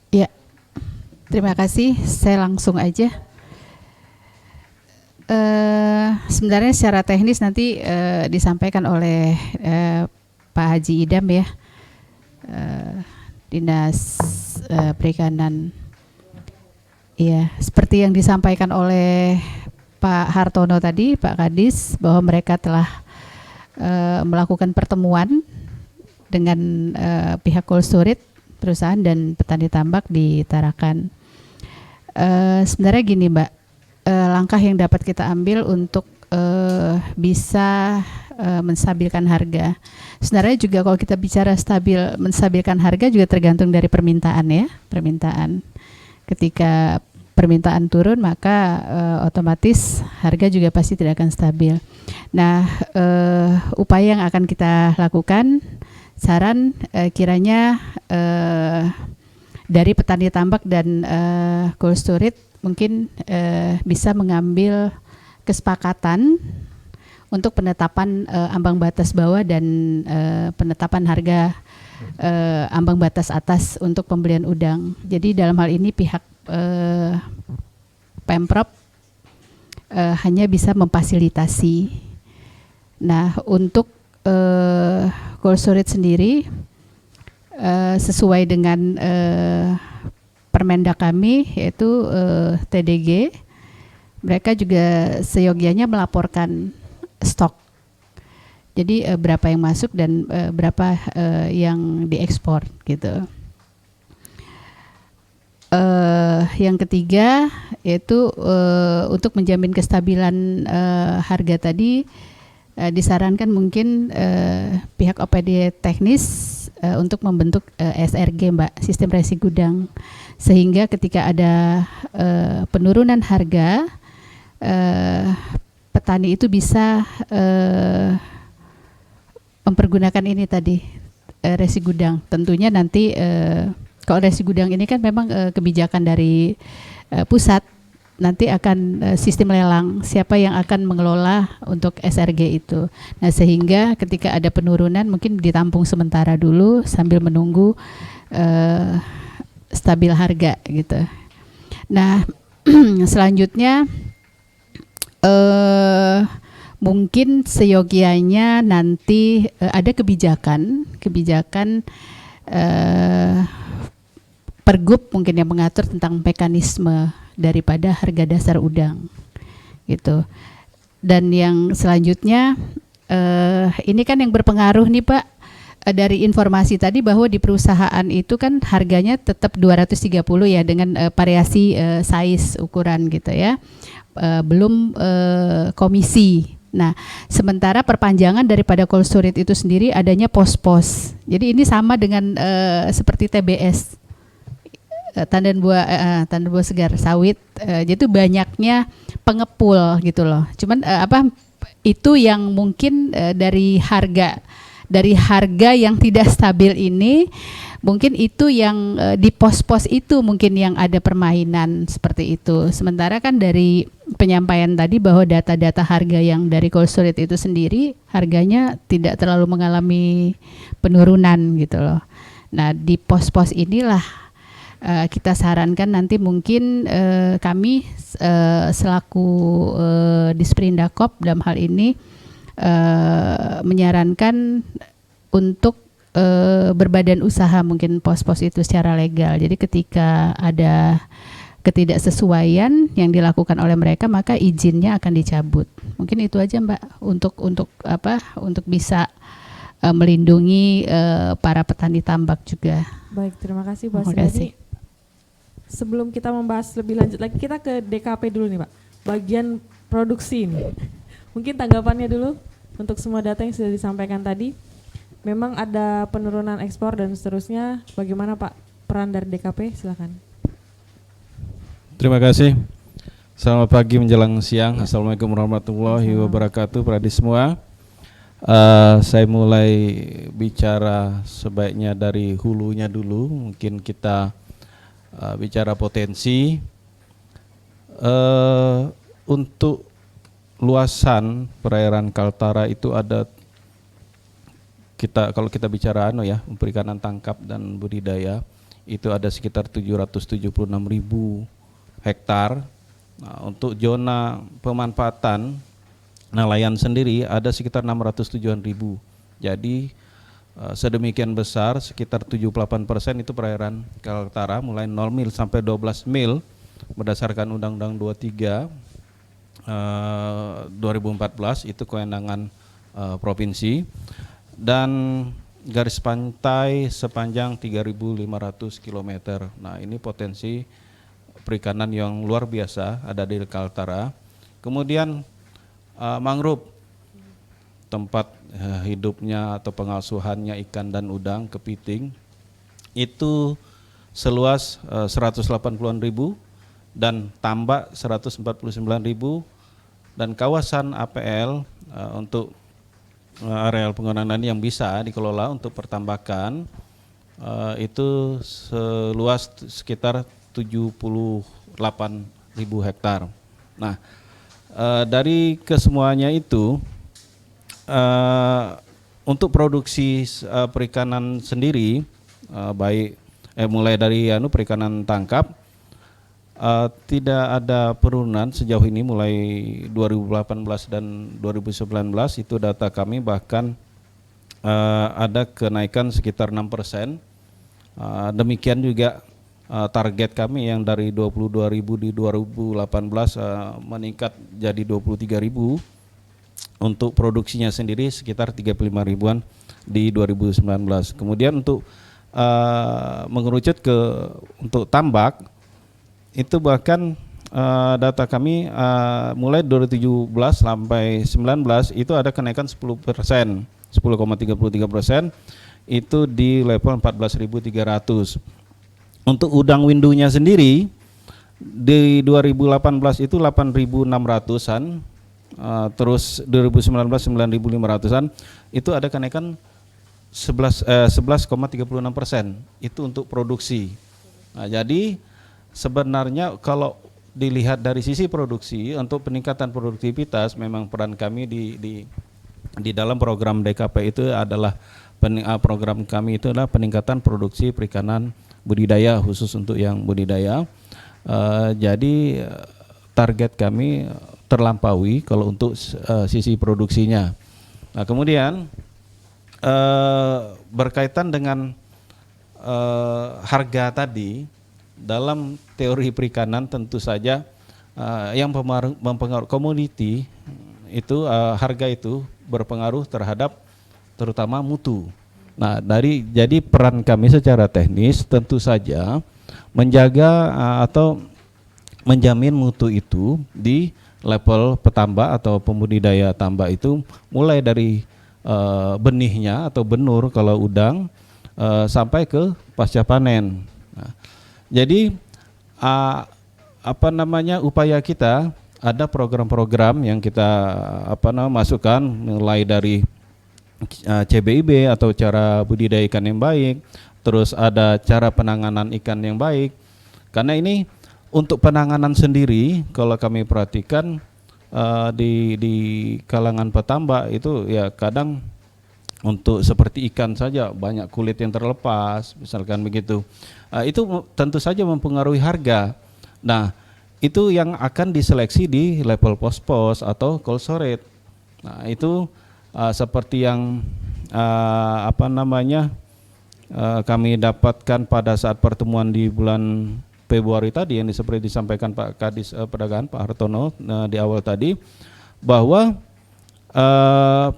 Ya, terima kasih. Saya langsung aja. Sebenarnya secara teknis nanti disampaikan oleh Pak Haji Idam ya, Dinas Perikanan. Ya, seperti yang disampaikan oleh Pak Hartono tadi, Pak Kadis, bahwa mereka telah melakukan pertemuan dengan pihak Cold Storage, perusahaan dan petani tambak di Tarakan. Sebenarnya gini Mbak, langkah yang dapat kita ambil untuk bisa menstabilkan harga. Sebenarnya juga kalau kita bicara menstabilkan harga juga tergantung dari permintaan ya, permintaan. Ketika permintaan turun maka otomatis harga juga pasti tidak akan stabil. Nah, upaya yang akan kita lakukan, saran kiranya dari petani tambak dan cold storage mungkin bisa mengambil kesepakatan untuk penetapan ambang batas bawah dan penetapan harga ambang batas atas untuk pembelian udang. Jadi dalam hal ini pihak Pemprov hanya bisa memfasilitasi. Nah, untuk cold storage sendiri sesuai dengan Permendak kami yaitu TDG, mereka juga seyogianya melaporkan stok. Jadi berapa yang masuk dan berapa yang diekspor gitu. Yang ketiga yaitu untuk menjamin kestabilan harga tadi, disarankan mungkin pihak OPD teknis untuk membentuk SRG Mbak, sistem resi gudang, sehingga ketika ada penurunan harga, petani itu bisa mempergunakan ini tadi, resi gudang. Tentunya nanti kalau resi gudang ini kan memang kebijakan dari pusat, nanti akan sistem lelang siapa yang akan mengelola untuk SRG itu. Nah, sehingga ketika ada penurunan mungkin ditampung sementara dulu sambil menunggu stabil harga gitu. Nah, selanjutnya mungkin seyogianya nanti ada kebijakan Pergub mungkin yang mengatur tentang mekanisme daripada harga dasar udang gitu. Dan yang selanjutnya ini kan yang berpengaruh nih Pak, dari informasi tadi bahwa di perusahaan itu kan harganya tetap 230 ya dengan variasi size ukuran gitu ya, belum komisi. Nah, sementara perpanjangan daripada cold storage itu sendiri adanya pos-pos. Jadi ini sama dengan seperti TBS, tandan buah segar sawit. Jadi banyaknya pengepul gitu loh. Cuman itu yang mungkin dari harga yang tidak stabil ini, mungkin itu yang di pos-pos itu mungkin yang ada permainan seperti itu. Sementara kan dari penyampaian tadi bahwa data-data harga yang dari cold storage itu sendiri harganya tidak terlalu mengalami penurunan gitu loh. Nah, di pos-pos inilah kita sarankan nanti mungkin kami selaku Disprindakop dalam hal ini menyarankan untuk berbadan usaha mungkin pos-pos itu secara legal. Jadi ketika ada ketidaksesuaian yang dilakukan oleh mereka maka izinnya akan dicabut. Mungkin itu aja Mbak untuk bisa melindungi para petani tambak juga. Baik, terima kasih Bu Hasriani. Sebelum kita membahas lebih lanjut lagi, kita ke DKP dulu nih Pak, bagian produksi ini. Mungkin tanggapannya dulu untuk semua data yang sudah disampaikan tadi. memang ada penurunan ekspor dan seterusnya. Bagaimana Pak peran dari DKP? Silakan. Terima kasih. Selamat pagi menjelang siang. Assalamualaikum warahmatullahi wabarakatuh. Pradi semua. Saya mulai bicara sebaiknya dari hulunya dulu. Mungkin kita bicara potensi. Untuk luasan perairan Kaltara itu ada kalau kita bicara perikanan tangkap dan budidaya itu ada sekitar 776.000 hektar. Nah, untuk zona pemanfaatan nelayan sendiri ada sekitar 607.000. Jadi sedemikian besar, sekitar 78% itu perairan Kaltara mulai 0 mil sampai 12 mil berdasarkan Undang-Undang 23 2014 itu kewenangan provinsi, dan garis pantai sepanjang 3.500 km. Nah, ini potensi perikanan yang luar biasa ada di Kaltara. Kemudian mangrove, tempat hidupnya atau pengasuhannya ikan dan udang, kepiting, itu seluas 180.000 dan tambak 149.000, dan kawasan APL untuk areal pengelolaan yang bisa dikelola untuk pertambakan itu seluas sekitar 78.000 hektar. Nah, dari kesemuanya itu untuk produksi perikanan sendiri mulai dari perikanan tangkap tidak ada penurunan sejauh ini mulai 2018 dan 2019 itu data kami, bahkan ada kenaikan sekitar 6%. Demikian juga target kami yang dari 22.000 di 2018 meningkat jadi 23.000. Untuk produksinya sendiri sekitar 35 ribuan di 2019. Kemudian untuk mengerucut untuk tambak itu bahkan data kami mulai 2017 sampai 19 itu ada kenaikan 10%, 10,33% itu di level 14.300. Untuk udang windunya sendiri di 2018 itu 8.600-an, terus 2019 9.500-an, itu ada kenaikan 11,36%. Itu untuk produksi. Nah, jadi sebenarnya kalau dilihat dari sisi produksi, untuk peningkatan produktivitas memang peran kami di dalam program DKP itu adalah program kami itu adalah peningkatan produksi perikanan budidaya, khusus untuk yang budidaya. Jadi target kami terlampaui kalau untuk sisi produksinya. Nah, kemudian berkaitan dengan harga tadi, dalam teori perikanan tentu saja yang mempengaruhi komoditi itu harga itu berpengaruh terhadap terutama mutu. Nah, jadi peran kami secara teknis tentu saja menjaga atau menjamin mutu itu di level petambak atau pembudidaya tambak itu, mulai dari benihnya atau benur kalau udang sampai ke pasca panen. Nah, jadi upaya kita ada program-program yang kita masukkan, mulai dari CBIB atau cara budidaya ikan yang baik, terus ada cara penanganan ikan yang baik. Karena ini untuk penanganan sendiri kalau kami perhatikan di kalangan petambak itu ya kadang untuk seperti ikan saja banyak kulit yang terlepas, misalkan begitu. Itu tentu saja mempengaruhi harga. Nah, itu yang akan diseleksi di level pos-pos atau cold storage. Nah, itu seperti yang kami dapatkan pada saat pertemuan di bulan Februari tadi yang seperti disampaikan Pak Kadis Perdagangan Pak Hartono di awal tadi, bahwa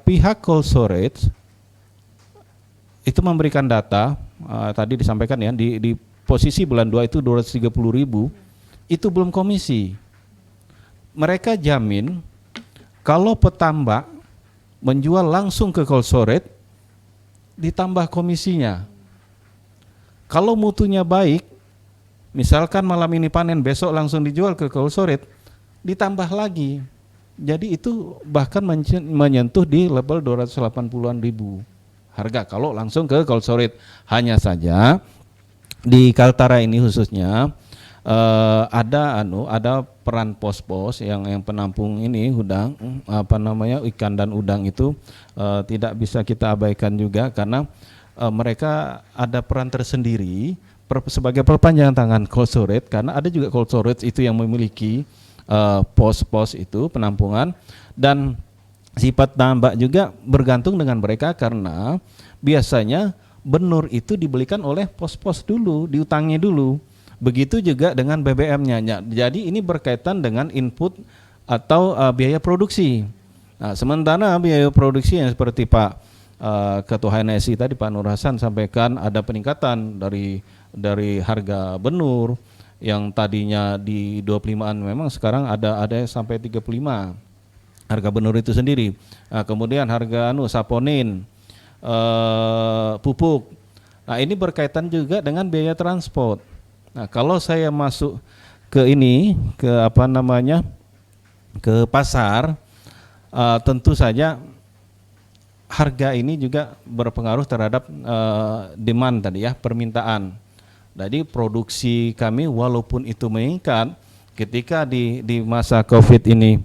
pihak cold storage itu memberikan data tadi disampaikan ya di posisi bulan 2 itu 230.000 itu belum komisi. Mereka jamin kalau petambak menjual langsung ke cold storage ditambah komisinya. Kalau mutunya baik, misalkan malam ini panen, besok langsung dijual ke cold storage, ditambah lagi. Jadi itu bahkan menyentuh di level 280-an ribu harga kalau langsung ke cold storage. Hanya saja di Kaltara ini khususnya ada peran pos-pos yang penampung ini udang, ikan dan udang itu tidak bisa kita abaikan juga, karena mereka ada peran tersendiri sebagai perpanjangan tangan cold storage, karena ada juga cold storage itu yang memiliki pos-pos itu penampungan, dan sifat tambak juga bergantung dengan mereka, karena biasanya benur itu dibelikan oleh pos-pos dulu, diutangnya dulu. Begitu juga dengan BBM-nya. Jadi ini berkaitan dengan input atau biaya produksi. Nah, sementara biaya produksi yang seperti Pak Ketua HNSI tadi Pak Nur Hasan sampaikan, ada peningkatan dari harga benur yang tadinya di 25-an, memang sekarang ada sampai 35 harga benur itu sendiri. Nah, kemudian harga saponin, pupuk. Nah, ini berkaitan juga dengan biaya transport. Nah, kalau saya masuk ke ke pasar, tentu saja harga ini juga berpengaruh terhadap demand tadi ya, permintaan. Jadi produksi kami walaupun itu meningkat, ketika di masa COVID ini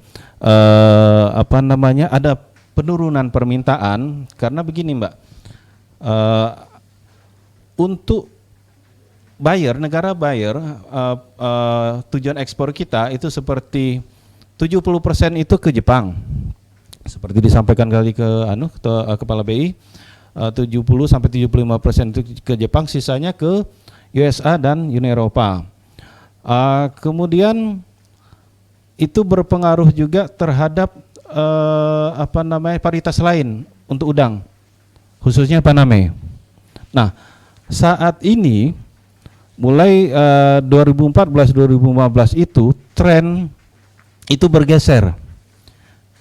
ada penurunan permintaan, karena begini Mbak, untuk negara buyer, tujuan ekspor kita itu seperti 70% itu ke Jepang, seperti disampaikan kali ke Kepala BI, 70-75% itu ke Jepang, sisanya ke USA dan Uni Eropa. Kemudian itu berpengaruh juga terhadap paritas lain untuk udang, khususnya Paname. Nah, saat ini mulai 2014-2015 itu tren itu bergeser.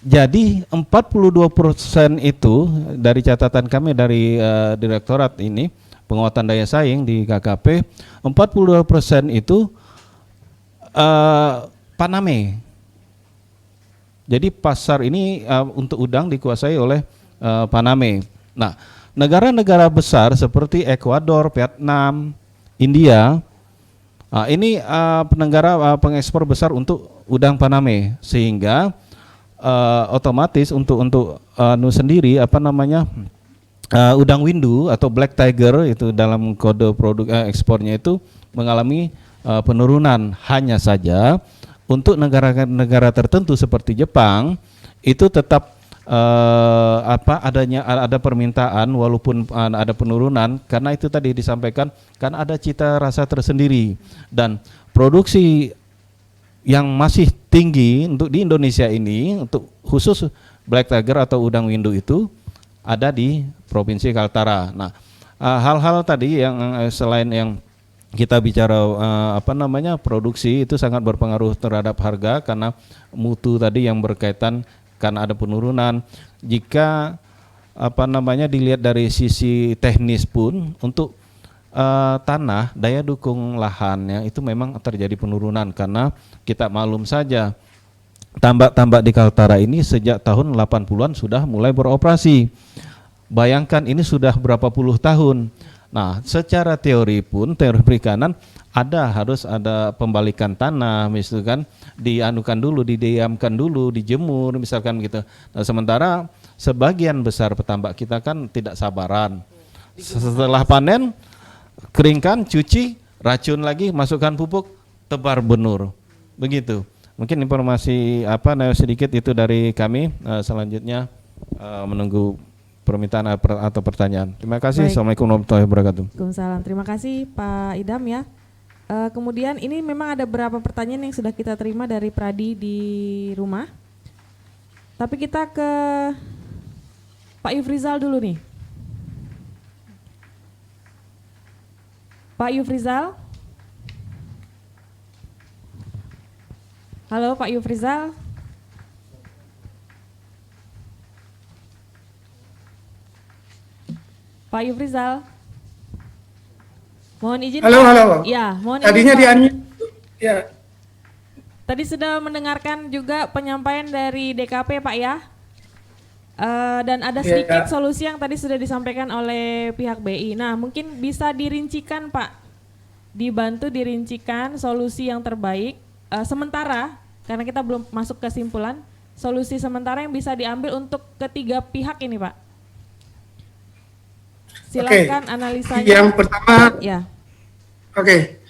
Jadi 42% itu dari catatan kami dari direktorat ini penguatan daya saing di KKP, 42% itu Paname. Jadi pasar ini untuk udang dikuasai oleh Paname. Nah, negara-negara besar seperti Ekuador, Vietnam, India, ini negara pengekspor besar untuk udang Paname, sehingga otomatis untuk sendiri udang windu atau black tiger itu dalam kode produk ekspornya itu mengalami penurunan. Hanya saja untuk negara-negara tertentu seperti Jepang itu tetap ada permintaan walaupun ada penurunan, karena itu tadi disampaikan kan ada cita rasa tersendiri, dan produksi yang masih tinggi untuk di Indonesia ini untuk khusus black tiger atau udang windu itu ada di Provinsi Kaltara. Nah, hal-hal tadi yang selain yang kita bicara produksi itu sangat berpengaruh terhadap harga, karena mutu tadi yang berkaitan karena ada penurunan. Jika dilihat dari sisi teknis pun untuk tanah, daya dukung lahannya itu memang terjadi penurunan, karena kita maklum saja tambak-tambak di Kaltara ini sejak tahun 80-an sudah mulai beroperasi. Bayangkan ini sudah berapa puluh tahun. Nah, secara teori perikanan harus ada pembalikan tanah, misalkan dianukan dulu, didiamkan dulu, dijemur misalkan gitu. Nah, sementara sebagian besar petambak kita kan tidak sabaran. Setelah panen, keringkan, cuci, racun lagi, masukkan pupuk, tebar benur. Begitu. Mungkin informasi sedikit itu dari kami. Selanjutnya menunggu permintaan atau pertanyaan. Terima kasih. Baik. Assalamualaikum warahmatullahi wabarakatuh. Waalaikumsalam. Terima kasih Pak Idam ya. Kemudian ini memang ada beberapa pertanyaan yang sudah kita terima dari Pradi di rumah. Tapi kita ke Pak Yufrizal dulu nih. Pak Yufrizal. Halo Pak Yufrizal. Pak Yufrizal. Mohon izin. Halo, Pak. halo. Ya, mohon Tadinya izin. di Pak. unmute. Ya, Tadi sudah mendengarkan juga penyampaian dari DKP Pak ya. Dan ada Ya. sedikit solusi yang tadi sudah disampaikan oleh pihak BI. Nah, mungkin bisa dirincikan Pak, dibantu dirincikan solusi yang terbaik sementara, karena kita belum masuk kesimpulan, solusi sementara yang bisa diambil untuk ketiga pihak ini Pak. Silakan analisanya. Yang pertama, Ya, oke.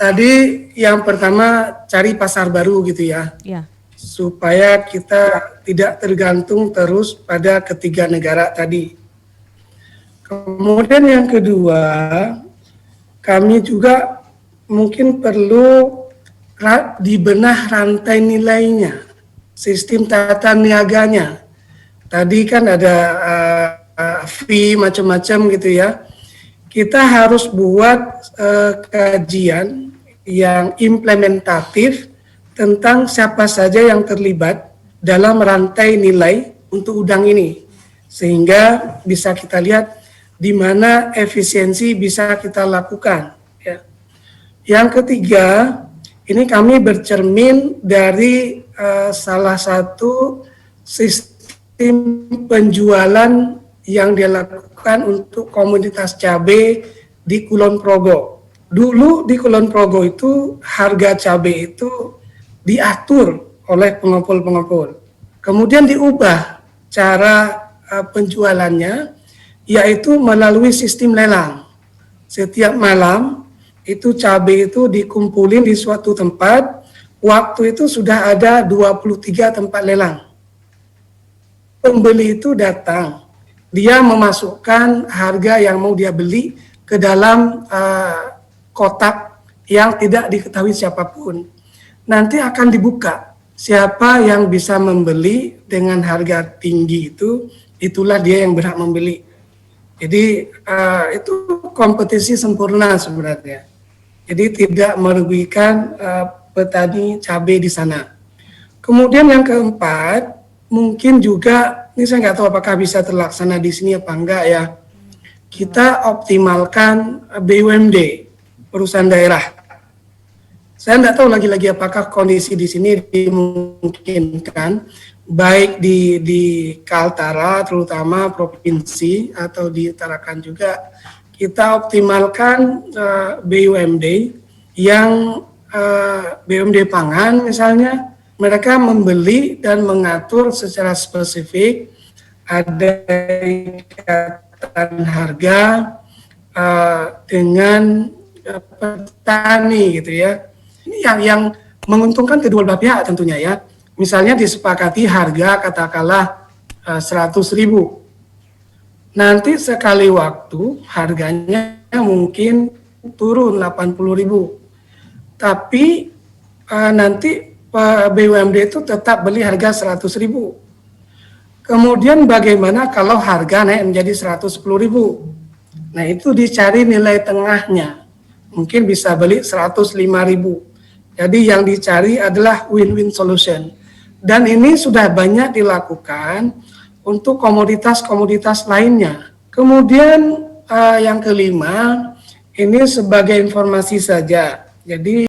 Tadi yang pertama cari pasar baru gitu ya, ya, supaya kita tidak tergantung terus pada ketiga negara tadi. Kemudian yang kedua, kami juga mungkin perlu dibenah rantai nilainya, sistem tata niaganya. Tadi kan ada fee macam-macam gitu ya. Kita harus buat kajian yang implementatif tentang siapa saja yang terlibat dalam rantai nilai untuk udang ini, sehingga bisa kita lihat di mana efisiensi bisa kita lakukan. Ya. Yang ketiga, ini kami bercermin dari salah satu sistem penjualan yang dilakukan untuk komunitas cabai di Kulon Progo. Dulu di Kulon Progo itu harga cabai itu diatur oleh pengepul-pengepul. Kemudian diubah cara penjualannya, yaitu melalui sistem lelang. Setiap malam itu cabai itu dikumpulin di suatu tempat, waktu itu sudah ada 23 tempat lelang. Pembeli itu datang, dia memasukkan harga yang mau dia beli ke dalam kotak yang tidak diketahui siapapun. Nanti akan dibuka siapa yang bisa membeli dengan harga tinggi itu, itulah dia yang berhak membeli. Jadi itu kompetisi sempurna sebenarnya. Jadi tidak merugikan petani cabai di sana. Kemudian yang keempat, mungkin juga, ini saya nggak tahu apakah bisa terlaksana di sini apa enggak ya, kita optimalkan BUMD, perusahaan daerah. Saya nggak tahu lagi-lagi apakah kondisi di sini dimungkinkan, baik di Kaltara, terutama provinsi, atau di Tarakan juga, kita optimalkan BUMD yang BUMD pangan misalnya, mereka membeli dan mengatur secara spesifik, ada ikatan harga dengan petani gitu ya. Ini yang menguntungkan kedua belah pihak tentunya ya. Misalnya disepakati harga katakanlah 100.000. Nanti sekali waktu harganya mungkin turun 80.000. Tapi nanti BUMD itu tetap beli harga 100.000. Kemudian bagaimana kalau harga naik menjadi 110.000? Nah itu dicari nilai tengahnya. Mungkin bisa beli 105.000. Jadi yang dicari adalah win-win solution. Dan ini sudah banyak dilakukan untuk komoditas-komoditas lainnya. Kemudian yang kelima, ini sebagai informasi saja. Jadi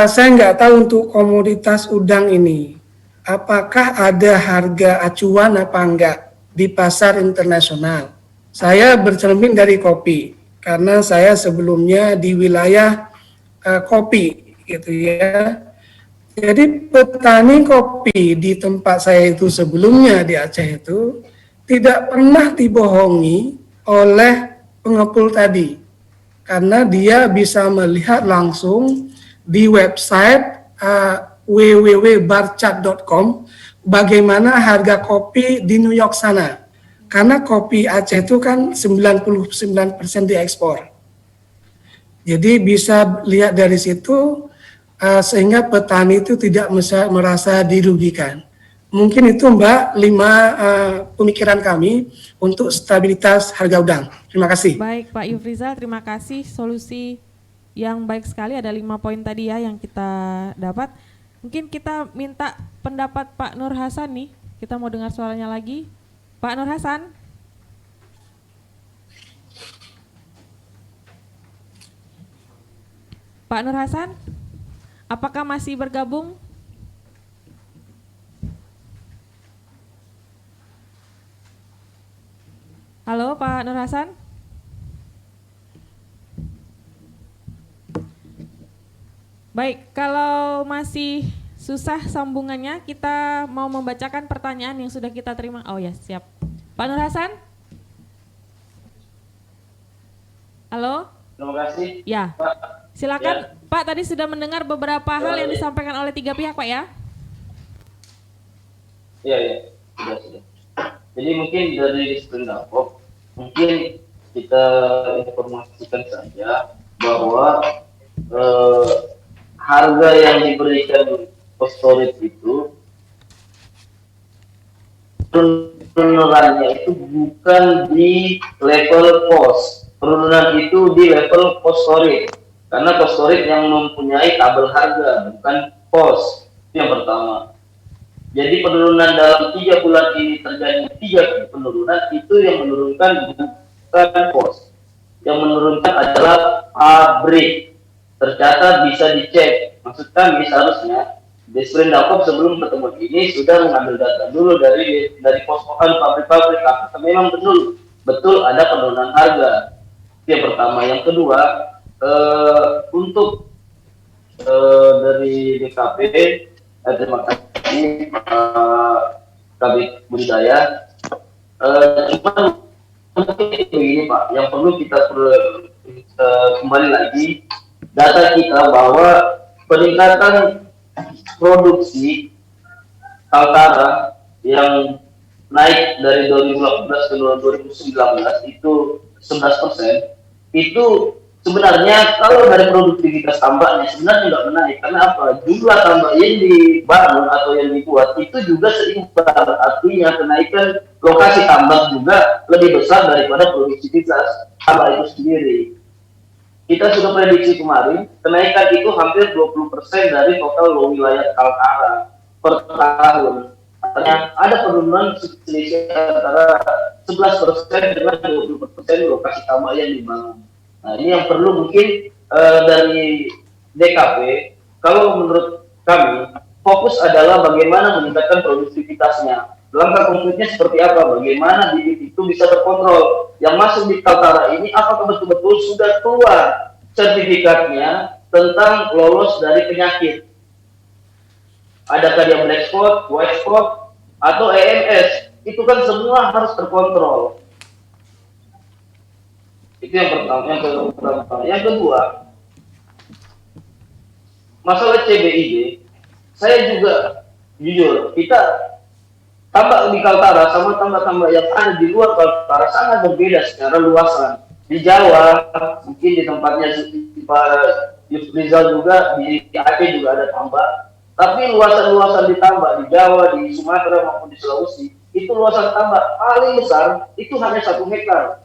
saya nggak tahu untuk komoditas udang ini, apakah ada harga acuan apa enggak di pasar internasional. Saya bercermin dari kopi, karena saya sebelumnya di wilayah kopi, gitu ya. Jadi petani kopi di tempat saya itu sebelumnya di Aceh itu tidak pernah dibohongi oleh pengepul tadi, karena dia bisa melihat langsung di website www.barcat.com bagaimana harga kopi di New York sana. Karena kopi Aceh itu kan 99% diekspor. Jadi bisa lihat dari situ sehingga petani itu tidak merasa dirugikan. Mungkin itu Mbak 5 pemikiran kami untuk stabilitas harga udang. Terima kasih. Baik Pak Yufrizal, terima kasih, solusi yang baik sekali, ada 5 poin tadi ya yang kita dapat. Mungkin kita minta pendapat Pak Nur Hasan nih, kita mau dengar suaranya lagi. Pak Nur Hasan. Pak Nur Hasan, apakah masih bergabung? Halo Pak Nur Hasan? Baik, kalau masih susah sambungannya, kita mau membacakan pertanyaan yang sudah kita terima. Oh ya, siap. Pak Nur Hasan? Halo? Terima kasih. Ya, Pak. silakan. Pak, tadi sudah mendengar beberapa hal yang disampaikan oleh 3 pihak, Pak ya? Iya. Sudah. Jadi mungkin dari Sprindakop, mungkin kita informasikan saja bahwa harga yang diberikan post-storage itu penurunannya itu bukan di level pos, penurunan itu di level post-storage, karena post-storage yang mempunyai tabel harga, bukan pos. Itu yang pertama. Jadi penurunan dalam 3 bulan ini terjadi 3 penurunan, itu yang menurunkan bukan pos. Yang menurunkan adalah pabrik. Tercatat, bisa dicek. Maksud kami seharusnya Sprindakop sebelum pertemuan ini sudah mengambil data dulu dari pos-posan pabrik-pabrik apakah memang betul ada penurunan harga. Itu yang pertama. Yang kedua, untuk dari DKP, terima kasih Kabit Budidaya. Cuma mungkin begini Pak, yang perlu kita kembali lagi data kita bahwa peningkatan produksi Kaltara yang naik dari 2018 ke 2019 itu 11%, itu sebenarnya kalau dari produktivitas tambaknya sebenarnya tidak menaik. Karena apa? Jumlah tambak yang dibangun atau yang dibuat itu juga seimbang. Artinya kenaikan lokasi tambak juga lebih besar daripada produktivitas tambak itu sendiri. Kita sudah prediksi kemarin, kenaikan itu hampir 20% dari total wilayah Kaltara per tahun. Artinya ada penurunan selisih antara 11% dengan 20% lokasi tambak yang dibangun. Nah, ini yang perlu mungkin dari DKP, kalau menurut kami, fokus adalah bagaimana meningkatkan produktivitasnya. Langkah konkretnya seperti apa? Bagaimana bibit itu bisa terkontrol? Yang masuk di Kaltara ini apakah betul-betul sudah keluar sertifikatnya tentang lolos dari penyakit? Adakah dia black spot, white spot, atau EMS? Itu kan semua harus terkontrol. Itu yang pertama. Yang kedua, masalah CBID, saya juga jujur, kita tambak di Kaltara sama tambak-tambak yang ada di luar Kaltara sangat berbeda secara luasan. Di Jawa, mungkin di tempatnya Pak Yusrizal juga, di Aceh juga ada tambak. Tapi luasan-luasan di tambak, di Jawa, di Sumatera maupun di Sulawesi, itu luasan tambak paling besar, itu hanya 1 hektar.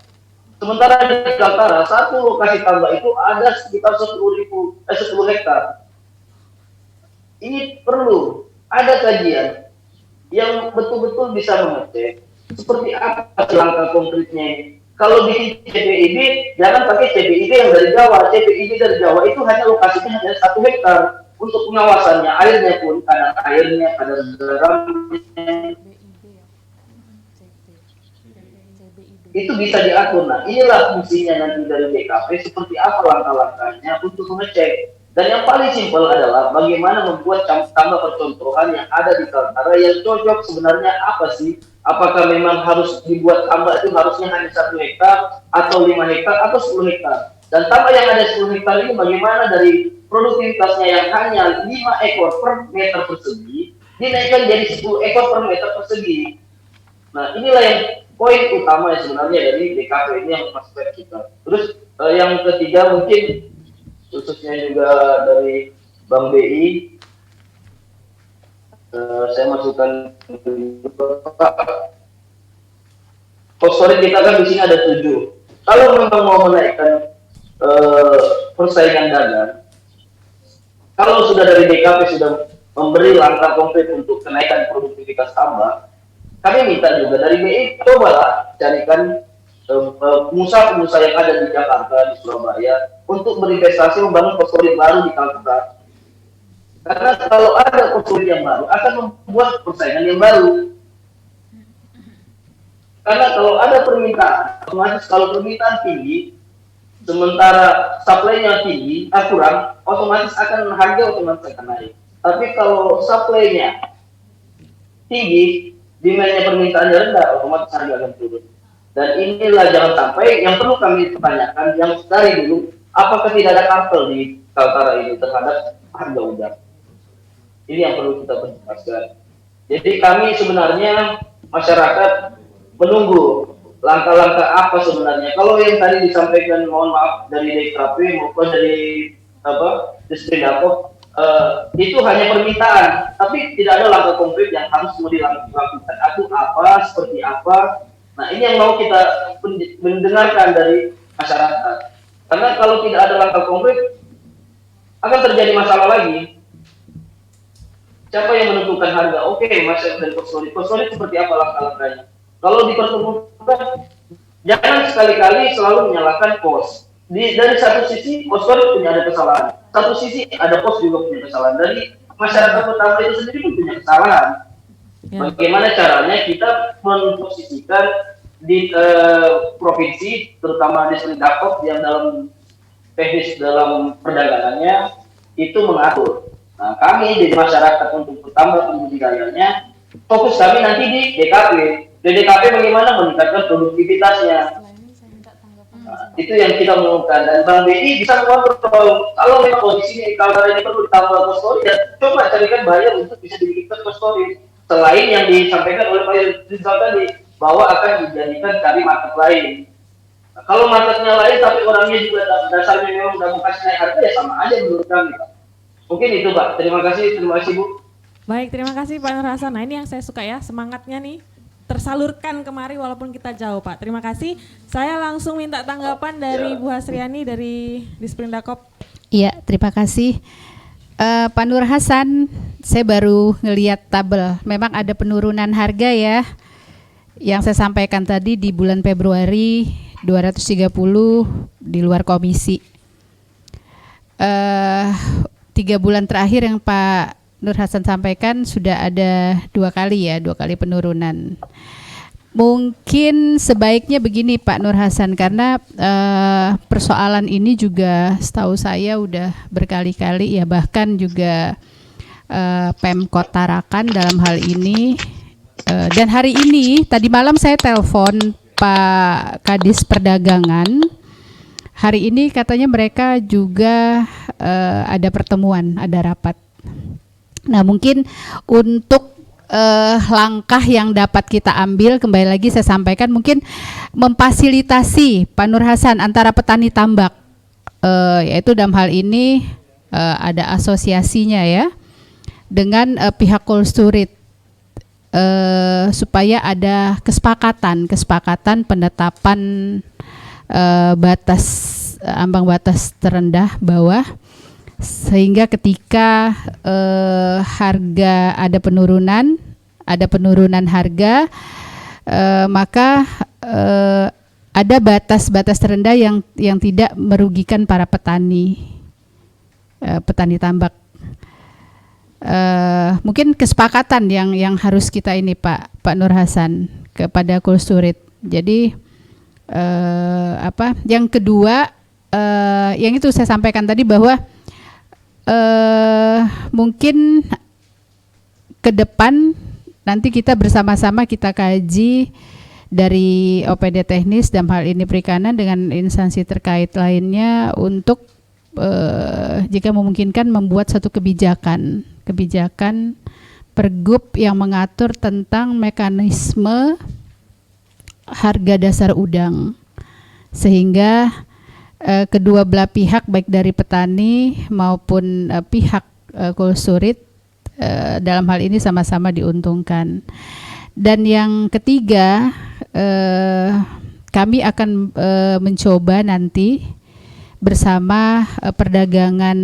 Sementara di Kaltara, satu lokasi tambak itu ada sekitar 10 hektar. Ini perlu ada kajian yang betul-betul bisa mengecek seperti apa langkah konkretnya ini. Kalau di CBID, jangan pakai CBID yang dari Jawa. CBID dari Jawa itu hanya lokasinya hanya 1 hektar. Untuk pengawasannya, airnya pun, kadar airnya, kadar garamnya, itu bisa diatur. Nah, inilah fungsinya nanti dari DKP, seperti apa langkah-langkahnya untuk mengecek. Dan yang paling simpel adalah bagaimana membuat tambah percontohan yang ada di Kaltara yang cocok sebenarnya apa sih? Apakah memang harus dibuat tambah itu harusnya hanya 1 hektar atau 5 hektar atau 10 hektar? Dan tambah yang ada 10 hektar ini bagaimana dari produktivitasnya yang hanya 5 ekor per meter persegi dinaikkan jadi 10 ekor per meter persegi. Nah, inilah yang poin utama sebenarnya dari DKP ini yang masuk kita. Terus yang ketiga mungkin khususnya juga dari Bank BI, saya masukkan post-storage kita kan di sini ada 7. Kalau memang mau menaikkan persaingan dagang, kalau sudah dari DKP sudah memberi langkah konkret untuk kenaikan produktivitas tambak, kami minta juga dari BI, cobalah carikan pengusaha-pengusaha yang ada di Jakarta, di Surabaya, untuk berinvestasi membangun poskorid baru di Kaltara. Karena kalau ada poskorid yang baru akan membuat persaingan yang baru. Karena kalau ada permintaan, otomatis kalau permintaan tinggi, sementara supply-nya tinggi, kurang, otomatis harga otomatis akan naik. Tapi kalau supply-nya tinggi, demand-nya permintaannya rendah, otomatis harga akan turun. Dan inilah jangan sampai yang perlu kami pertanyakan, yang dari dulu, apakah tidak ada kartel di Kaltara ini terhadap harga udang? Ini yang perlu kita perhatikan. Jadi kami sebenarnya masyarakat menunggu langkah-langkah apa sebenarnya. Kalau yang tadi disampaikan, mohon maaf, dari DKP maupun dari Disperindakob, itu hanya permintaan, tapi tidak ada langkah konkret yang harus dilakukan. Itu apa, seperti apa. Nah, ini yang mau kita mendengarkan dari masyarakat. Karena kalau tidak ada langkah konkret, akan terjadi masalah lagi. Siapa yang menentukan harga? Oke, masyarakat dan poskorid seperti apa langkah-langkahnya? Kalau dipertemukan, jangan sekali-kali selalu menyalahkan pos. Dari satu sisi, poskorid punya ada kesalahan. Satu sisi, ada pos juga punya kesalahan. Dari masyarakat pertama itu sendiri pun punya kesalahan. Ya. Bagaimana caranya kita memposisikan di provinsi, terutama di Disperindakob yang dalam teknis dalam perdagangannya, itu mengatur. Nah, kami di masyarakat untuk bertambah pembudidayanya, fokus kami nanti di DKP. Di DKP bagaimana meningkatkan produktivitasnya. Nah, itu yang kita melakukan. Dan Bang BI bisa mengontrol. Kalau memang kondisi ini, kalau ini perlu ditambah poskorid, ya coba carikan buyer untuk bisa dibikin poskorid. Selain yang disampaikan oleh Pak Rizal tadi, bahwa akan dijadikan cari market lain. Nah, kalau marketnya lain, tapi orangnya juga dasarnya memang udah mau kasih naik harga, ya sama aja menurut kami, Pak. Mungkin itu, Pak. Terima kasih Bu. Baik, terima kasih Pak Nur Hasan. Nah, ini yang saya suka ya, semangatnya nih tersalurkan kemari walaupun kita jauh, Pak. Terima kasih. Saya langsung minta tanggapan dari Bu Hasriani dari Disperindakob. Iya, terima kasih. Pak Nur Hasan, saya baru ngelihat tabel. Memang ada penurunan harga ya. Yang saya sampaikan tadi di bulan Februari 230 di luar komisi. 3 bulan terakhir yang Pak Nur Hasan sampaikan sudah ada 2 kali penurunan. Mungkin sebaiknya begini Pak Nur Hasan, karena persoalan ini juga setahu saya udah berkali-kali ya, bahkan juga Pemkot Tarakan dalam hal ini. Dan hari ini tadi malam saya telepon Pak Kadis Perdagangan. Hari ini katanya mereka juga ada pertemuan, ada rapat. Nah, mungkin untuk langkah yang dapat kita ambil, kembali lagi saya sampaikan, mungkin memfasilitasi Pak Nur Hasan antara petani tambak, yaitu dalam hal ini ada asosiasinya ya, dengan pihak cold storage, supaya ada kesepakatan penetapan ambang batas terendah bawah, sehingga ketika harga ada penurunan harga, maka ada batas terendah yang tidak merugikan para petani tambak. Mungkin kesepakatan yang harus kita ini Pak Nur Hasan kepada cold storage. Jadi yang kedua, yang itu saya sampaikan tadi bahwa mungkin ke depan nanti kita bersama-sama kita kaji dari OPD teknis dalam hal ini perikanan dengan instansi terkait lainnya untuk jika memungkinkan membuat satu kebijakan pergub yang mengatur tentang mekanisme harga dasar udang, sehingga kedua belah pihak baik dari petani maupun pihak cold storage dalam hal ini sama-sama diuntungkan. Dan yang ketiga, kami akan mencoba nanti bersama perdagangan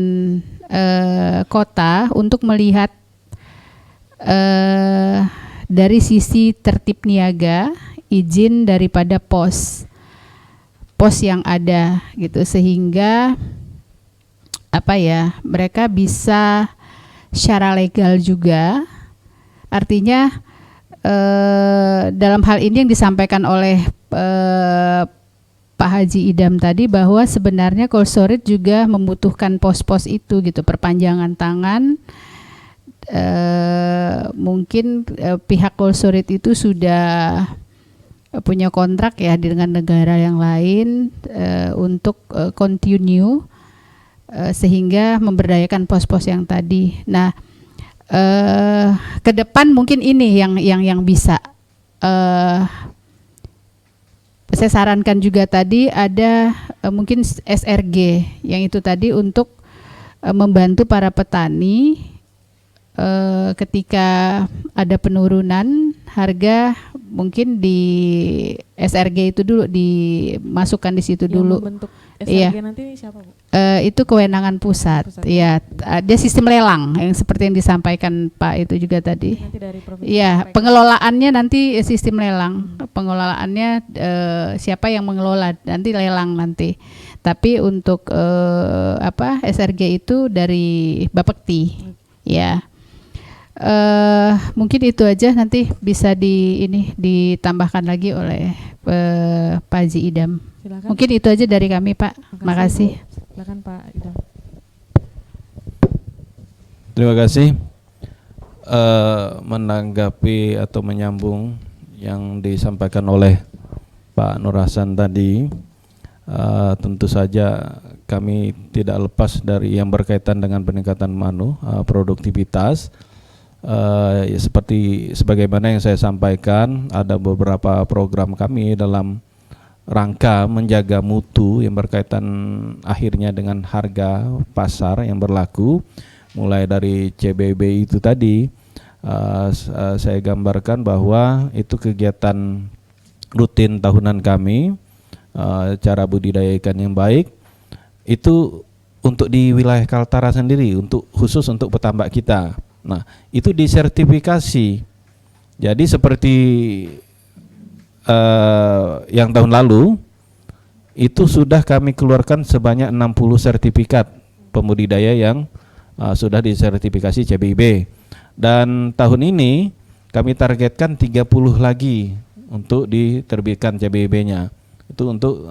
kota untuk melihat dari sisi tertib niaga, izin daripada pos pos yang ada gitu, sehingga mereka bisa secara legal juga. Artinya dalam hal ini yang disampaikan oleh Pak Haji Idam tadi, bahwa sebenarnya cold storage juga membutuhkan pos-pos itu gitu, perpanjangan tangan. Mungkin pihak cold storage itu sudah punya kontrak ya dengan negara yang lain untuk continue, sehingga memberdayakan pos-pos yang tadi. Nah, ke depan mungkin ini yang bisa saya sarankan juga tadi, ada mungkin SRG yang itu tadi untuk membantu para petani ketika ada penurunan harga, mungkin di SRG itu dulu dimasukkan di situ Yang dulu. membentuk Iya. SRG nanti siapa, Bu? Itu kewenangan pusat. Ya, dia sistem lelang yang seperti yang disampaikan Pak itu juga tadi. Nanti dari provinsi. Iya, pengelolaannya nanti sistem lelang. Pengelolaannya siapa yang mengelola nanti lelang nanti. Tapi untuk SRG itu dari Bapekti. Ya. Mungkin itu aja, nanti bisa ditambahkan lagi oleh Pak Haji Idam. Silakan. Mungkin itu aja dari kami, Pak. Makasih. Silakan Pak Idam. Terima kasih. Menanggapi atau menyambung yang disampaikan oleh Pak Nur Hasan tadi, tentu saja kami tidak lepas dari yang berkaitan dengan peningkatan produktivitas. Seperti sebagaimana yang saya sampaikan, ada beberapa program kami dalam rangka menjaga mutu yang berkaitan akhirnya dengan harga pasar yang berlaku, mulai dari CBB itu tadi. Saya gambarkan bahwa itu kegiatan rutin tahunan kami, cara budidaya ikan yang baik itu untuk di wilayah Kaltara sendiri, khusus untuk petambak kita. Nah, itu disertifikasi. Jadi seperti yang tahun lalu itu sudah kami keluarkan sebanyak 60 sertifikat pembudidaya yang sudah disertifikasi CBIB. Dan tahun ini kami targetkan 30 lagi untuk diterbitkan CBIB-nya. Itu untuk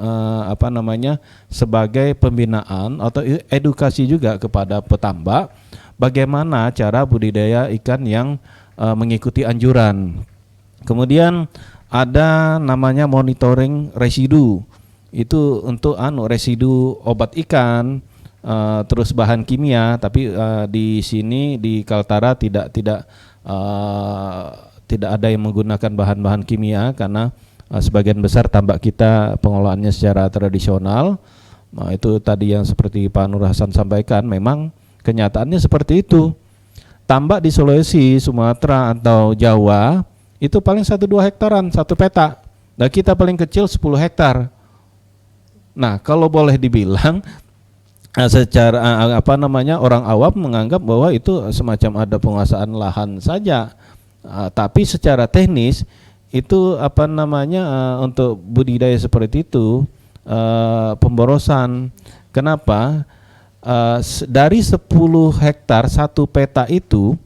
sebagai pembinaan atau edukasi juga kepada petambak bagaimana cara budidaya ikan yang mengikuti anjuran. Kemudian ada namanya monitoring residu. Itu untuk residu obat ikan, terus bahan kimia, tapi di sini di Kaltara tidak ada yang menggunakan bahan-bahan kimia karena sebagian besar tambak kita pengelolaannya secara tradisional. Nah, itu tadi yang seperti Pak Nur Hasan sampaikan, memang kenyataannya seperti itu. Tambak di Sulawesi, Sumatera atau Jawa itu paling 1-2 hektaran, 1 peta. Nah, kita paling kecil 10 hektar. Nah, kalau boleh dibilang secara orang awam menganggap bahwa itu semacam ada penguasaan lahan saja. Tapi secara teknis itu untuk budidaya seperti itu pemborosan. Kenapa? Dari 10 hektar 1 peta itu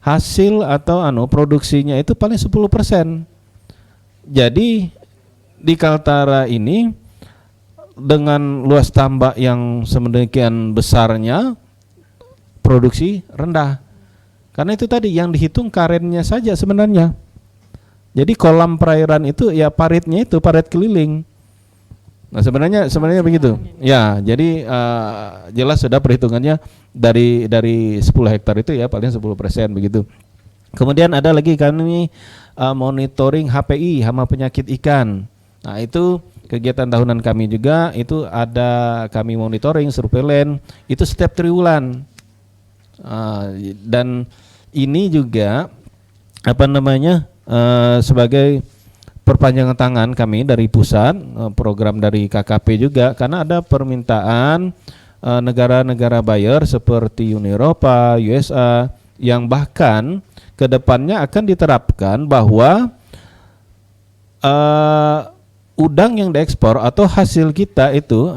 hasil atau produksinya itu paling 10%. Jadi di Kaltara ini dengan luas tambak yang sedemikian besarnya produksi rendah. Karena itu tadi yang dihitung karetnya saja sebenarnya. Jadi kolam perairan itu ya paritnya itu parit keliling. Nah, sebenarnya begitu. Ya, jadi jelas sudah perhitungannya dari 10 hektar itu ya paling 10% begitu. Kemudian ada lagi kami monitoring HPI, hama penyakit ikan. Nah, itu kegiatan tahunan kami juga, itu ada kami monitoring surveilan itu setiap triwulan. Dan ini juga sebagai perpanjangan tangan kami dari pusat, program dari KKP juga, karena ada permintaan negara-negara buyer seperti Uni Eropa, USA, yang bahkan kedepannya akan diterapkan bahwa udang yang diekspor atau hasil kita itu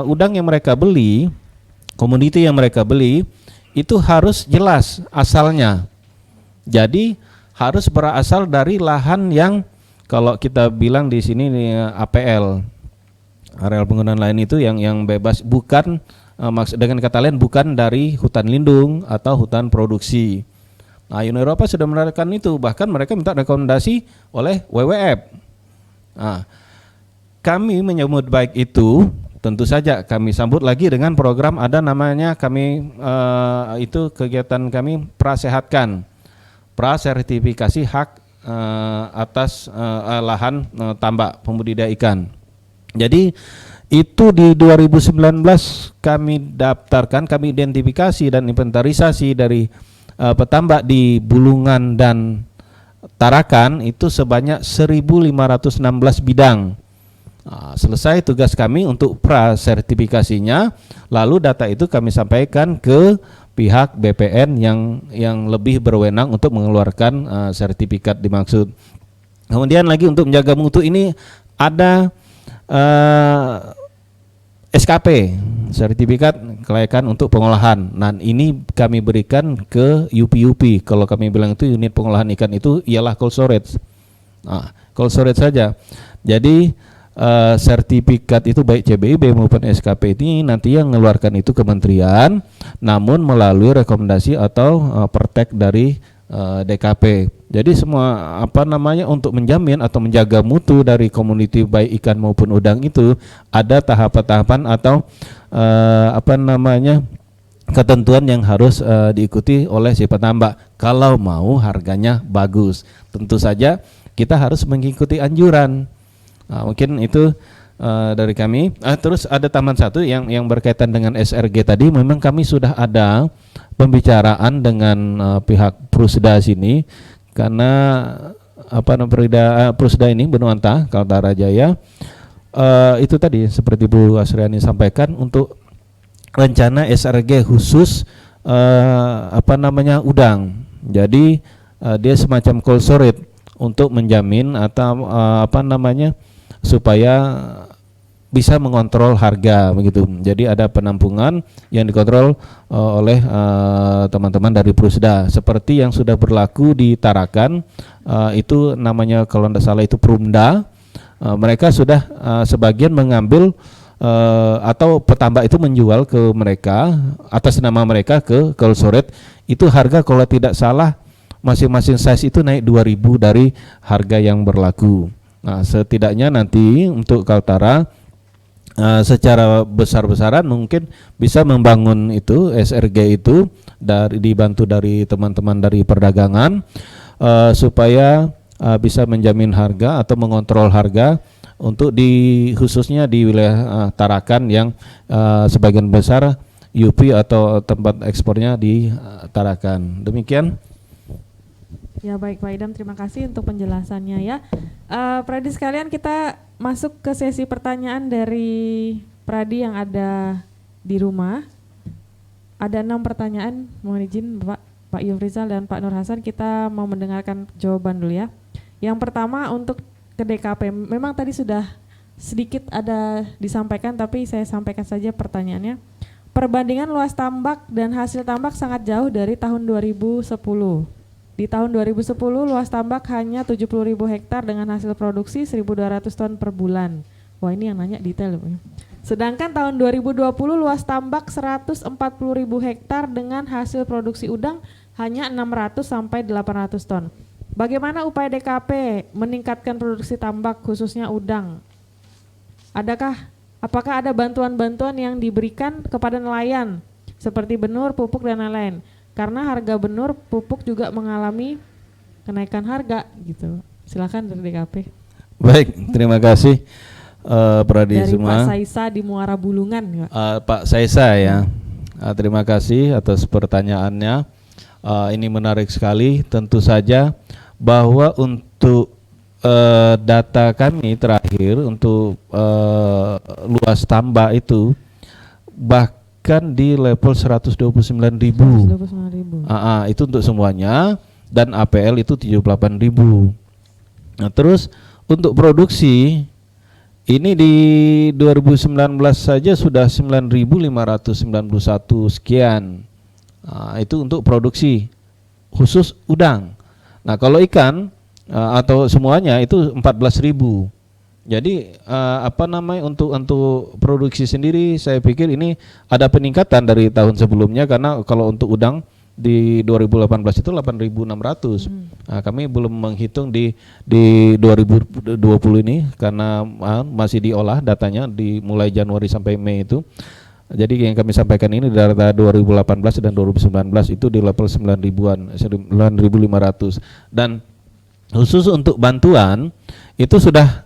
udang yang mereka beli, komoditi yang mereka beli itu harus jelas asalnya. Jadi harus berasal dari lahan yang kalau kita bilang di sini APL, areal penggunaan lain itu yang bebas, bukan dengan kata lain bukan dari hutan lindung atau hutan produksi. Nah, Uni Eropa sudah menerapkan itu, bahkan mereka minta rekomendasi oleh WWF. Nah, kami menyambut baik itu, tentu saja kami sambut lagi dengan program ada namanya itu kegiatan kami prasehatkan, prasertifikasi hak atas lahan tambak pembudidaya ikan. Jadi itu di 2019 kami daftarkan, kami identifikasi dan inventarisasi dari petambak di Bulungan dan Tarakan itu sebanyak 1.516 bidang. Nah, selesai tugas kami untuk prasertifikasinya, lalu data itu kami sampaikan ke pihak BPN yang lebih berwenang untuk mengeluarkan sertifikat dimaksud. Kemudian lagi untuk menjaga mutu ini ada SKP, sertifikat kelayakan untuk pengolahan. Nah, ini kami berikan ke UP. Kalau kami bilang itu unit pengolahan ikan itu ialah cold storage. Nah, cold storage saja. Jadi sertifikat itu baik CBIB maupun SKP ini nanti yang mengeluarkan itu kementerian, namun melalui rekomendasi atau pertek dari DKP. Jadi semua untuk menjamin atau menjaga mutu dari komoditi baik ikan maupun udang itu ada tahapan-tahapan atau ketentuan yang harus diikuti oleh si petambak kalau mau harganya bagus. Tentu saja kita harus mengikuti anjuran. Nah, mungkin itu dari kami. Terus ada tambahan satu yang berkaitan dengan SRG tadi, memang kami sudah ada pembicaraan dengan pihak Prusda sini, karena Prusda ini Benuanta Kaltara Jaya itu tadi seperti Bu Asriani sampaikan untuk rencana SRG khusus udang. Jadi dia semacam cold storage untuk menjamin atau supaya bisa mengontrol harga begitu. Jadi ada penampungan yang dikontrol oleh teman-teman dari Prusda seperti yang sudah berlaku di Tarakan, itu namanya kalau tidak salah itu Prumda. Mereka sudah sebagian mengambil atau petambak itu menjual ke mereka atas nama mereka ke cold storage. Itu harga kalau tidak salah masing-masing size itu naik 2.000 dari harga yang berlaku. Nah, setidaknya nanti untuk Kaltara secara besar-besaran mungkin bisa membangun itu SRG itu dibantu dari teman-teman dari perdagangan supaya bisa menjamin harga atau mengontrol harga untuk khususnya di wilayah Tarakan yang sebagian besar UP atau tempat ekspornya di Tarakan. Demikian. Ya baik Pak Idam, terima kasih untuk penjelasannya ya. Pradi sekalian, kita masuk ke sesi pertanyaan dari Pradi yang ada di rumah. Ada 6 pertanyaan, mohon izin Pak Yufrizal dan Pak Nur Hasan, kita mau mendengarkan jawaban dulu ya. Yang pertama untuk ke DKP, memang tadi sudah sedikit ada disampaikan tapi saya sampaikan saja pertanyaannya. Perbandingan luas tambak dan hasil tambak sangat jauh dari tahun 2010. Di tahun 2010 luas tambak hanya 70.000 hektar dengan hasil produksi 1.200 ton per bulan. Wah, ini yang nanya detail. Sedangkan tahun 2020 luas tambak 140.000 hektar dengan hasil produksi udang hanya 600 sampai 800 ton. Bagaimana upaya DKP meningkatkan produksi tambak khususnya udang? Apakah ada bantuan-bantuan yang diberikan kepada nelayan seperti benur, pupuk dan lain-lain? Karena harga benur, pupuk juga mengalami kenaikan harga gitu. Silakan dari DKP. Baik, terima kasih Pradi dari semua. Pak Saisa di Muara Bulungan. Pak Saisa ya, terima kasih atas pertanyaannya. Ini menarik sekali. Tentu saja bahwa untuk data kami terakhir untuk luas tambak itu bahkan di level 129.000. Itu untuk semuanya, dan APL itu 78.000. Nah, terus untuk produksi Ini di 2019 saja sudah 9.591 sekian. Itu untuk produksi khusus udang. Nah, kalau ikan atau semuanya itu 14.000. Jadi untuk produksi sendiri saya pikir ini ada peningkatan dari tahun sebelumnya, karena kalau untuk udang di 2018 itu 8.600. Nah, kami belum menghitung di 2020 ini karena masih diolah datanya di mulai Januari sampai Mei itu. Jadi yang kami sampaikan ini data 2018 dan 2019 itu di level 9.000-an, 9.500. Dan khusus untuk bantuan itu sudah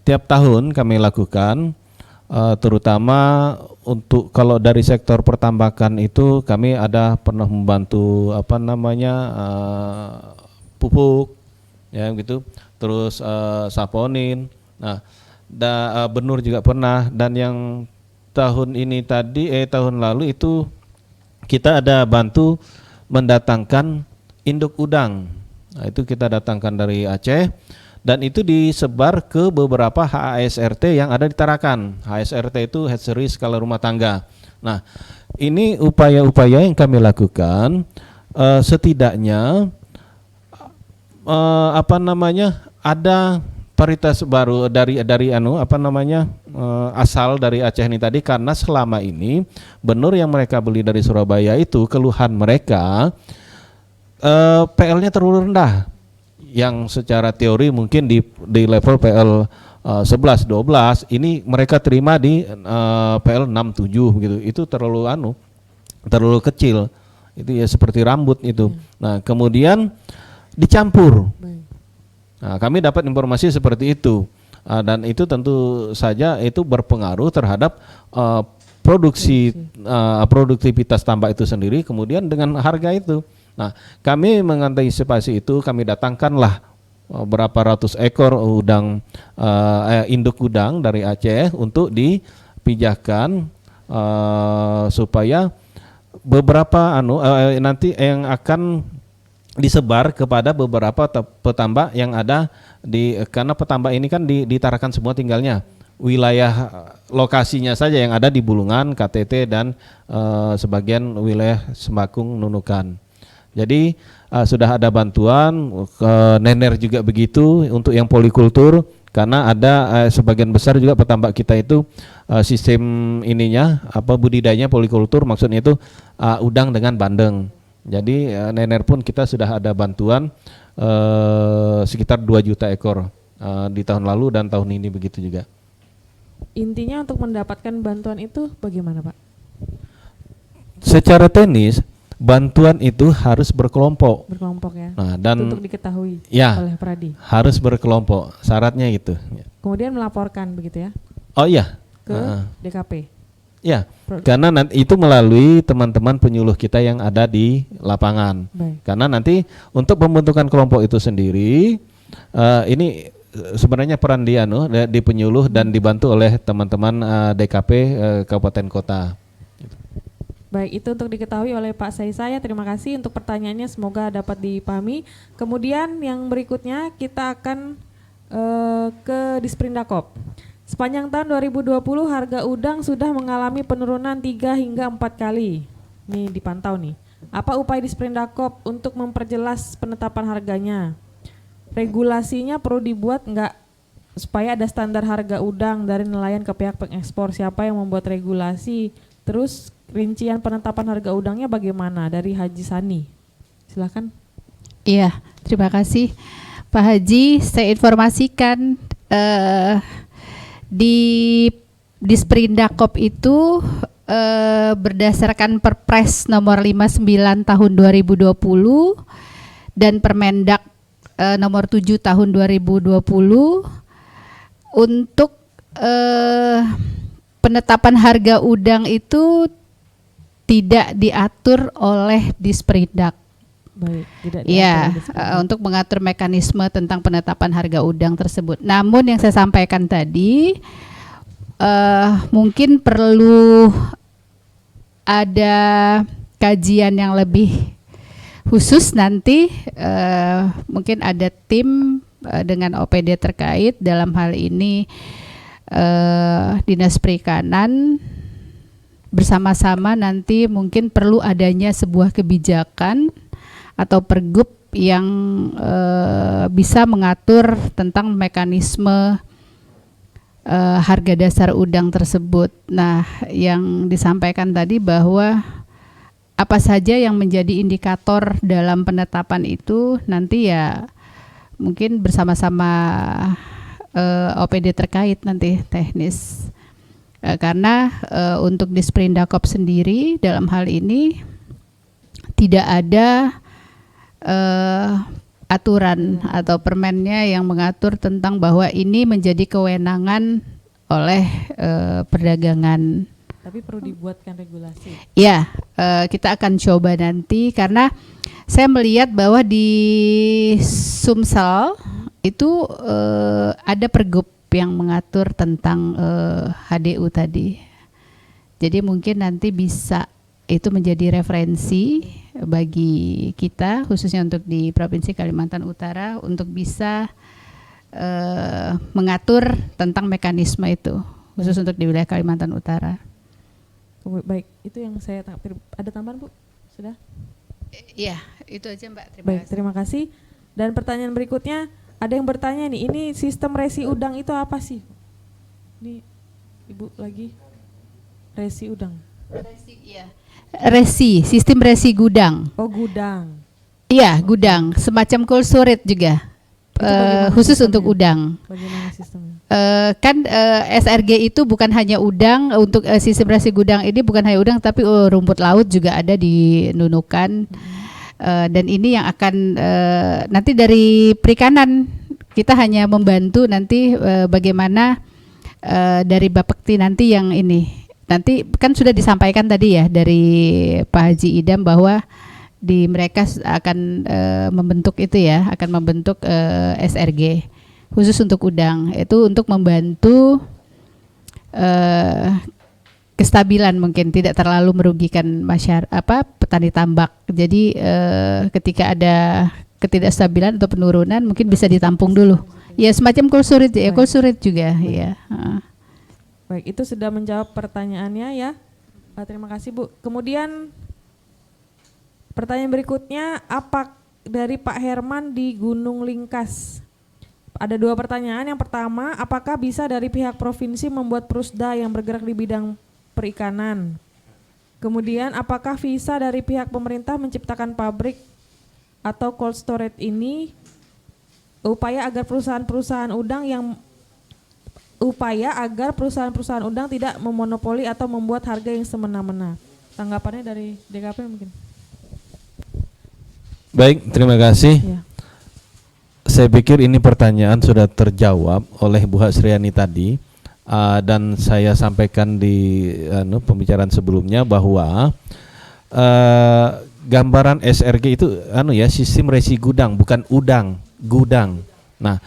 tiap tahun kami lakukan, terutama untuk kalau dari sektor pertambakan itu kami ada pernah membantu pupuk ya gitu, terus saponin. Nah, benur juga pernah, dan yang tahun lalu itu kita ada bantu mendatangkan induk udang. Nah, itu kita datangkan dari Aceh. Dan itu disebar ke beberapa HASRT yang ada di Tarakan. HASRT itu hatchery skala rumah tangga. Nah, ini upaya-upaya yang kami lakukan, setidaknya ada paritas baru dari asal dari Aceh ini tadi, karena selama ini benur yang mereka beli dari Surabaya itu keluhan mereka PL-nya terlalu rendah. Yang secara teori mungkin di level PL 11, 12, ini mereka terima di PL 6, 7 gitu. Itu terlalu kecil. Itu ya seperti rambut itu. Nah, kemudian dicampur. Nah, kami dapat informasi seperti itu. Dan itu tentu saja itu berpengaruh terhadap produktivitas tambak itu sendiri, kemudian dengan harga itu. Nah, kami mengantisipasi itu, kami datangkanlah berapa ratus ekor induk udang dari Aceh untuk dipijahkan supaya beberapa nanti yang akan disebar kepada beberapa petambak yang ada karena petambak ini kan ditarakan semua tinggalnya. Wilayah lokasinya saja yang ada di Bulungan, KTT, dan sebagian wilayah Semakung, Nunukan. Jadi sudah ada bantuan, Nener juga begitu untuk yang polikultur, karena ada sebagian besar juga petambak kita itu sistem budidayanya polikultur, maksudnya itu udang dengan bandeng. Jadi Nener pun kita sudah ada bantuan sekitar 2 juta ekor di tahun lalu dan tahun ini begitu juga. Intinya untuk mendapatkan bantuan itu bagaimana, Pak? Secara teknis bantuan itu harus berkelompok. Berkelompok ya. Nah, dan untuk diketahui oleh Pradi. Harus berkelompok, syaratnya itu. Kemudian melaporkan begitu ya? Oh iya. Ke DKP. Ya, karena nanti itu melalui teman-teman penyuluh kita yang ada di lapangan. Baik. Karena nanti untuk pembentukan kelompok itu sendiri, ini sebenarnya peran dia di penyuluh dan dibantu oleh teman-teman DKP Kabupaten Kota. Baik, itu untuk diketahui oleh Pak Saya. Terima kasih untuk pertanyaannya, semoga dapat dipahami. Kemudian yang berikutnya kita akan ke Disprindakop. Sepanjang tahun 2020 harga udang sudah mengalami penurunan 3 hingga 4 kali. Ini dipantau nih. Apa upaya Disprindakop untuk memperjelas penetapan harganya? Regulasinya perlu dibuat enggak supaya ada standar harga udang dari nelayan ke pihak pengekspor? Siapa yang membuat regulasi? Terus rincian penetapan harga udangnya bagaimana dari Haji Sani? Silakan. Iya, terima kasih Pak Haji. Saya informasikan di Disprindakop itu berdasarkan Perpres nomor 59 tahun 2020 dan Permendak nomor 7 tahun 2020 untuk penetapan harga udang itu tidak diatur oleh Disperindak. Baik, tidak ya, untuk mengatur mekanisme tentang penetapan harga udang tersebut. Namun yang saya sampaikan tadi mungkin perlu ada kajian yang lebih khusus nanti, mungkin ada tim dengan OPD terkait, dalam hal ini Dinas Perikanan bersama-sama nanti mungkin perlu adanya sebuah kebijakan atau pergub yang bisa mengatur tentang mekanisme harga dasar udang tersebut. Nah, yang disampaikan tadi bahwa apa saja yang menjadi indikator dalam penetapan itu nanti ya mungkin bersama-sama OPD terkait nanti teknis. Karena untuk Disprindakop sendiri dalam hal ini tidak ada aturan atau permennya yang mengatur tentang bahwa ini menjadi kewenangan oleh perdagangan. Tapi perlu dibuatkan regulasi. Ya, kita akan coba nanti karena saya melihat bahwa di Sumsel itu ada pergub yang mengatur tentang HDU tadi. Jadi mungkin nanti bisa itu menjadi referensi bagi kita khususnya untuk di Provinsi Kalimantan Utara untuk bisa mengatur tentang mekanisme itu khusus untuk di wilayah Kalimantan Utara. Baik, itu yang saya tangkap. Ada tambahan, Bu? Sudah? Iya, itu aja Mbak. Baik, terima kasih. Dan pertanyaan berikutnya, ada yang bertanya nih, ini sistem resi udang itu apa sih? Ini Ibu lagi resi udang. Resi, iya. Resi, sistem resi gudang. Oh, gudang. Iya, gudang, semacam cold storage juga. Khusus untuk udang. Bagaimana sistemnya? Kan SRG itu bukan hanya udang, untuk sistem resi gudang ini bukan hanya udang tapi rumput laut juga ada di Nunukan. Dan ini yang akan nanti dari perikanan kita hanya membantu nanti bagaimana dari Bapekti nanti yang ini nanti kan sudah disampaikan tadi ya dari Pak Haji Idam bahwa di mereka akan membentuk itu ya, akan membentuk SRG khusus untuk udang, itu untuk membantu kestabilan, mungkin tidak terlalu merugikan petani tambak. Jadi ketika ada ketidakstabilan atau penurunan mungkin bisa ditampung dulu. Ya semacam cold storage ya, cold storage juga ya. Baik, itu sudah menjawab pertanyaannya ya. Terima kasih Bu. Kemudian pertanyaan berikutnya, apa dari Pak Herman di Gunung Lingkas? Ada dua pertanyaan. Yang pertama, apakah bisa dari pihak provinsi membuat prusda yang bergerak di bidang perikanan? Kemudian, apakah visa dari pihak pemerintah menciptakan pabrik atau cold storage ini upaya agar perusahaan-perusahaan udang tidak memonopoli atau membuat harga yang semena-mena? Tanggapannya dari DKP mungkin. Baik, terima kasih. Ya. Saya pikir ini pertanyaan sudah terjawab oleh Bu Hasriani tadi, dan saya sampaikan di pembicaraan sebelumnya bahwa gambaran SRG itu sistem resi gudang, bukan udang, gudang. Nah,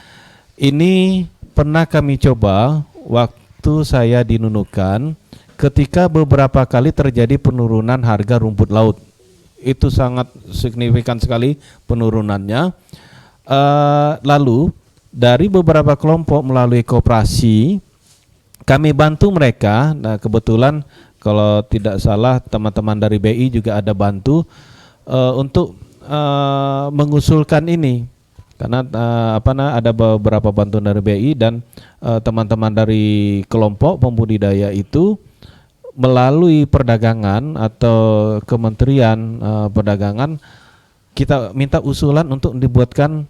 ini pernah kami coba waktu saya di Nunukan ketika beberapa kali terjadi penurunan harga rumput laut. Itu sangat signifikan sekali penurunannya. Lalu dari beberapa kelompok melalui koperasi kami bantu mereka. Nah, kebetulan kalau tidak salah teman-teman dari BI juga ada bantu untuk mengusulkan ini, karena ada beberapa bantuan dari BI dan teman-teman dari kelompok pembudidaya itu melalui perdagangan atau Kementerian Perdagangan kita minta usulan untuk dibuatkan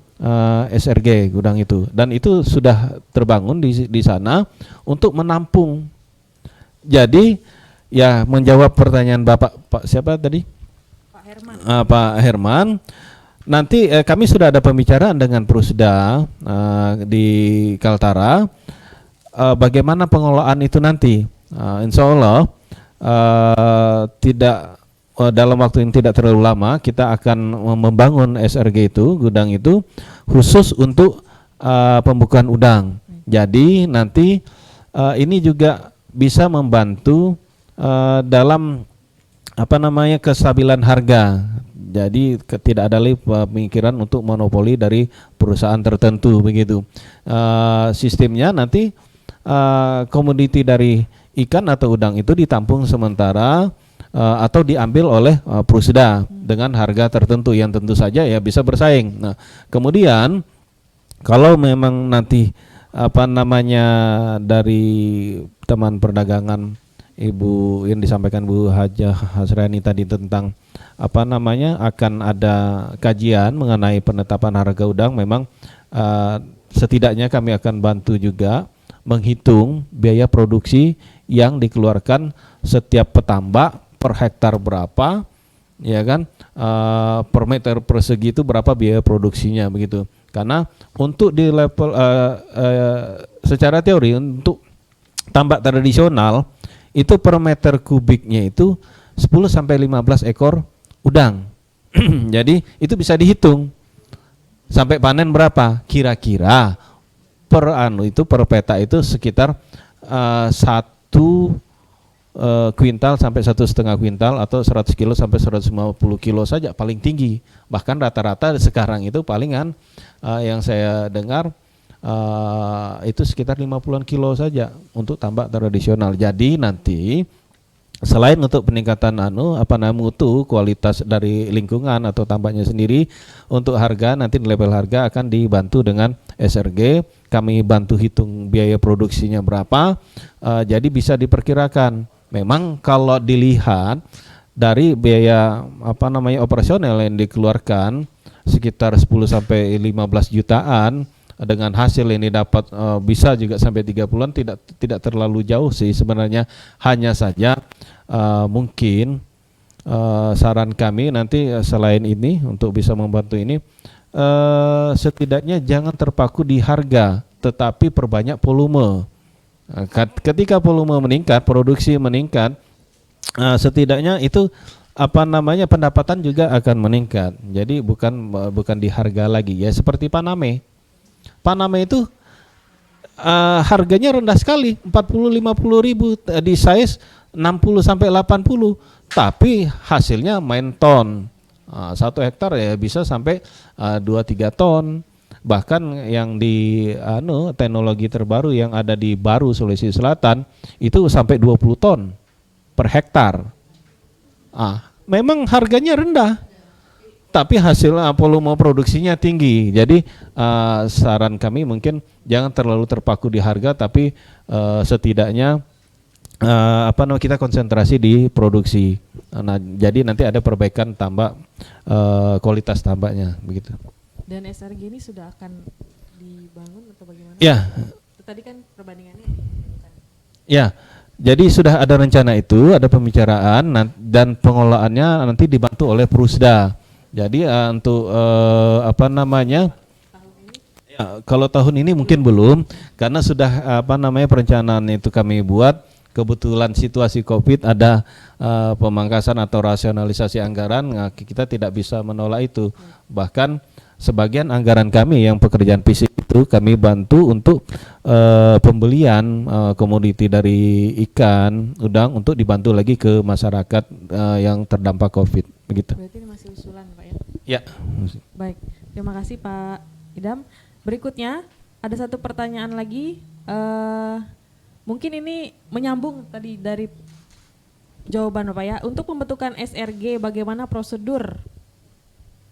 SRG gudang itu, dan itu sudah terbangun di sana untuk menampung. Jadi ya, menjawab pertanyaan Pak siapa tadi? Pak Herman. Pak Herman, nanti kami sudah ada pembicaraan dengan Prusda di Kaltara, bagaimana pengelolaan itu nanti. Insya Allah tidak dalam waktu yang tidak terlalu lama kita akan membangun SRG itu, gudang itu khusus untuk pembukaan udang. Jadi nanti ini juga bisa membantu dalam kestabilan harga. Jadi tidak ada lagi pemikiran untuk monopoli dari perusahaan tertentu begitu. Sistemnya nanti komoditi dari ikan atau udang itu ditampung sementara atau diambil oleh Prusda dengan harga tertentu yang tentu saja ya bisa bersaing. Nah, kemudian kalau memang nanti dari teman perdagangan Ibu yang disampaikan Bu Hajah Hasrani tadi tentang akan ada kajian mengenai penetapan harga udang, memang setidaknya kami akan bantu juga menghitung biaya produksi yang dikeluarkan setiap petambak per hektar berapa, ya kan, per meter persegi itu berapa biaya produksinya begitu. Karena untuk di level secara teori untuk tambak tradisional itu per meter kubiknya itu 10 sampai 15 ekor udang. Jadi itu bisa dihitung sampai panen berapa kira-kira per peta itu sekitar 1 kuintal sampai 1,5 kuintal atau 100 kilo sampai 150 kilo saja paling tinggi. Bahkan rata-rata sekarang itu palingan yang saya dengar itu sekitar 50-an kilo saja untuk tambak tradisional. Jadi nanti selain untuk peningkatan mutu kualitas dari lingkungan atau tambaknya sendiri, untuk harga nanti level harga akan dibantu dengan SRG. Kami bantu hitung biaya produksinya berapa, jadi bisa diperkirakan. Memang kalau dilihat dari biaya operasional yang dikeluarkan sekitar 10 sampai 15 jutaan, dengan hasil ini dapat bisa juga sampai 30-an, tidak terlalu jauh sih sebenarnya. Hanya saja mungkin saran kami nanti selain ini untuk bisa membantu ini, setidaknya jangan terpaku di harga, tetapi perbanyak volume. Ketika volume meningkat, produksi meningkat, setidaknya itu pendapatan juga akan meningkat. Jadi bukan di harga lagi ya, seperti Paname itu harganya rendah sekali, 40-50 ribu di size 60 sampai 80, tapi hasilnya main ton. 1 hektar ya bisa sampai 2-3 ton. Bahkan yang di teknologi terbaru yang ada di Baru, Sulawesi Selatan itu sampai 20 ton per hektar. Memang harganya rendah, tapi hasil volume produksinya tinggi. Jadi saran kami mungkin jangan terlalu terpaku di harga, tapi setidaknya kita konsentrasi di produksi. Nah, jadi nanti ada perbaikan tambak kualitas tambaknya begitu. Dan SRG ini sudah akan dibangun atau bagaimana? Ya. Tadi kan perbandingannya. Ya. Jadi sudah ada rencana itu, ada pembicaraan dan pengelolaannya nanti dibantu oleh Prusda. Jadi untuk kalau tahun ini mungkin belum, karena sudah perencanaan itu kami buat. Kebetulan situasi COVID ada pemangkasan atau rasionalisasi anggaran, kita tidak bisa menolak itu. Bahkan sebagian anggaran kami yang pekerjaan fisik itu kami bantu untuk pembelian komoditi dari ikan, udang untuk dibantu lagi ke masyarakat yang terdampak COVID begitu. Berarti ini masih usulan Pak ya? Ya. Baik, terima kasih Pak Idam. Berikutnya ada satu pertanyaan lagi, mungkin ini menyambung tadi dari jawaban Bapak ya. Untuk pembentukan SRG bagaimana prosedur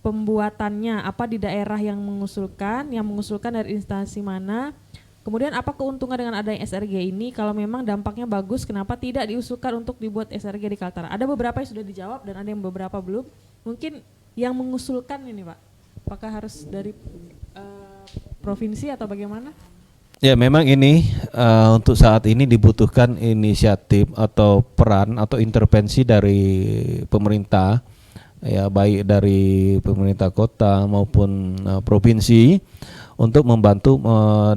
pembuatannya, apa di daerah yang mengusulkan dari instansi mana, kemudian apa keuntungan dengan adanya SRG ini, kalau memang dampaknya bagus kenapa tidak diusulkan untuk dibuat SRG di Kaltara? Ada beberapa yang sudah dijawab dan ada yang beberapa belum. Mungkin yang mengusulkan ini Pak, apakah harus dari provinsi atau bagaimana? Ya memang ini untuk saat ini dibutuhkan inisiatif atau peran atau intervensi dari pemerintah, ya baik dari pemerintah kota maupun provinsi untuk membantu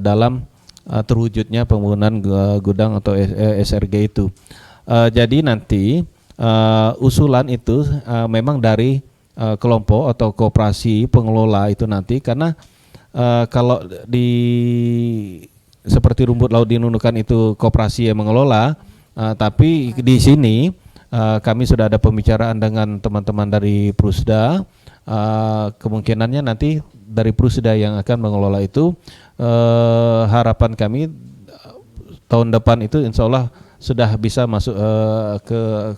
dalam terwujudnya pembangunan gudang atau SRG itu. Jadi nanti usulan itu memang dari kelompok atau koperasi pengelola itu nanti, karena kalau di seperti rumput laut di Nunukan itu koperasi yang mengelola, tapi di sini kami sudah ada pembicaraan dengan teman-teman dari Prusda. Kemungkinannya nanti dari Prusda yang akan mengelola itu, harapan kami tahun depan itu insya Allah sudah bisa masuk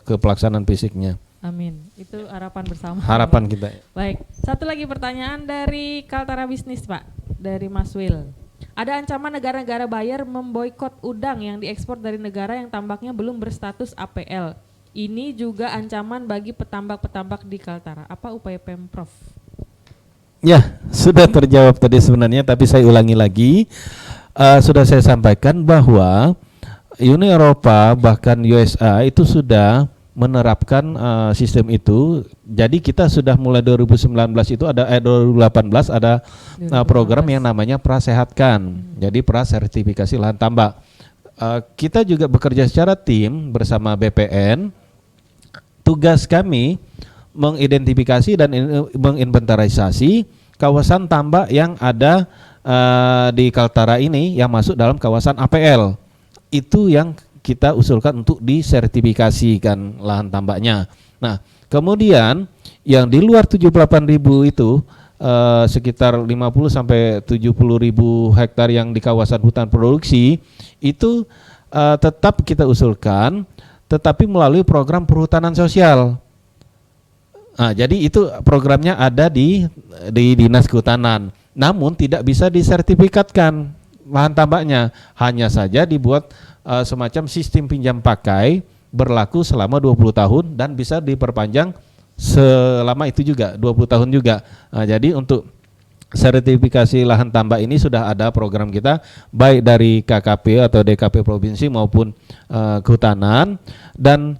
ke pelaksanaan fisiknya. Amin. Itu harapan bersama. Harapan kita. Baik, satu lagi pertanyaan dari Kaltara Bisnis, Pak, dari Mas Will. Ada ancaman negara-negara bayar memboikot udang yang diekspor dari negara yang tambaknya belum berstatus APL. Ini juga ancaman bagi petambak-petambak di Kaltara. Apa upaya Pemprov? Ya, sudah terjawab tadi sebenarnya, tapi saya ulangi lagi. Sudah saya sampaikan bahwa Uni Eropa bahkan USA itu sudah menerapkan sistem itu. Jadi kita sudah mulai 2019 itu ada 2018 ada program yang namanya Prasehatkan. Jadi prasertifikasi lahan tambak. Kita juga bekerja secara tim bersama BPN. Tugas kami mengidentifikasi dan menginventarisasi kawasan tambak yang ada di Kaltara ini yang masuk dalam kawasan APL. Itu yang kita usulkan untuk disertifikasikan lahan tambaknya. Nah, kemudian yang di luar 78.000 itu sekitar 50 sampai 70.000 hektar yang di kawasan hutan produksi itu tetap kita usulkan, tetapi melalui program perhutanan sosial. Nah, jadi itu programnya ada di Dinas Kehutanan, namun tidak bisa disertifikatkan lahan tambaknya, hanya saja dibuat semacam sistem pinjam pakai berlaku selama 20 tahun dan bisa diperpanjang selama itu juga 20 tahun juga. Nah, jadi untuk sertifikasi lahan tambak ini sudah ada program kita baik dari KKP atau DKP provinsi maupun kehutanan. Dan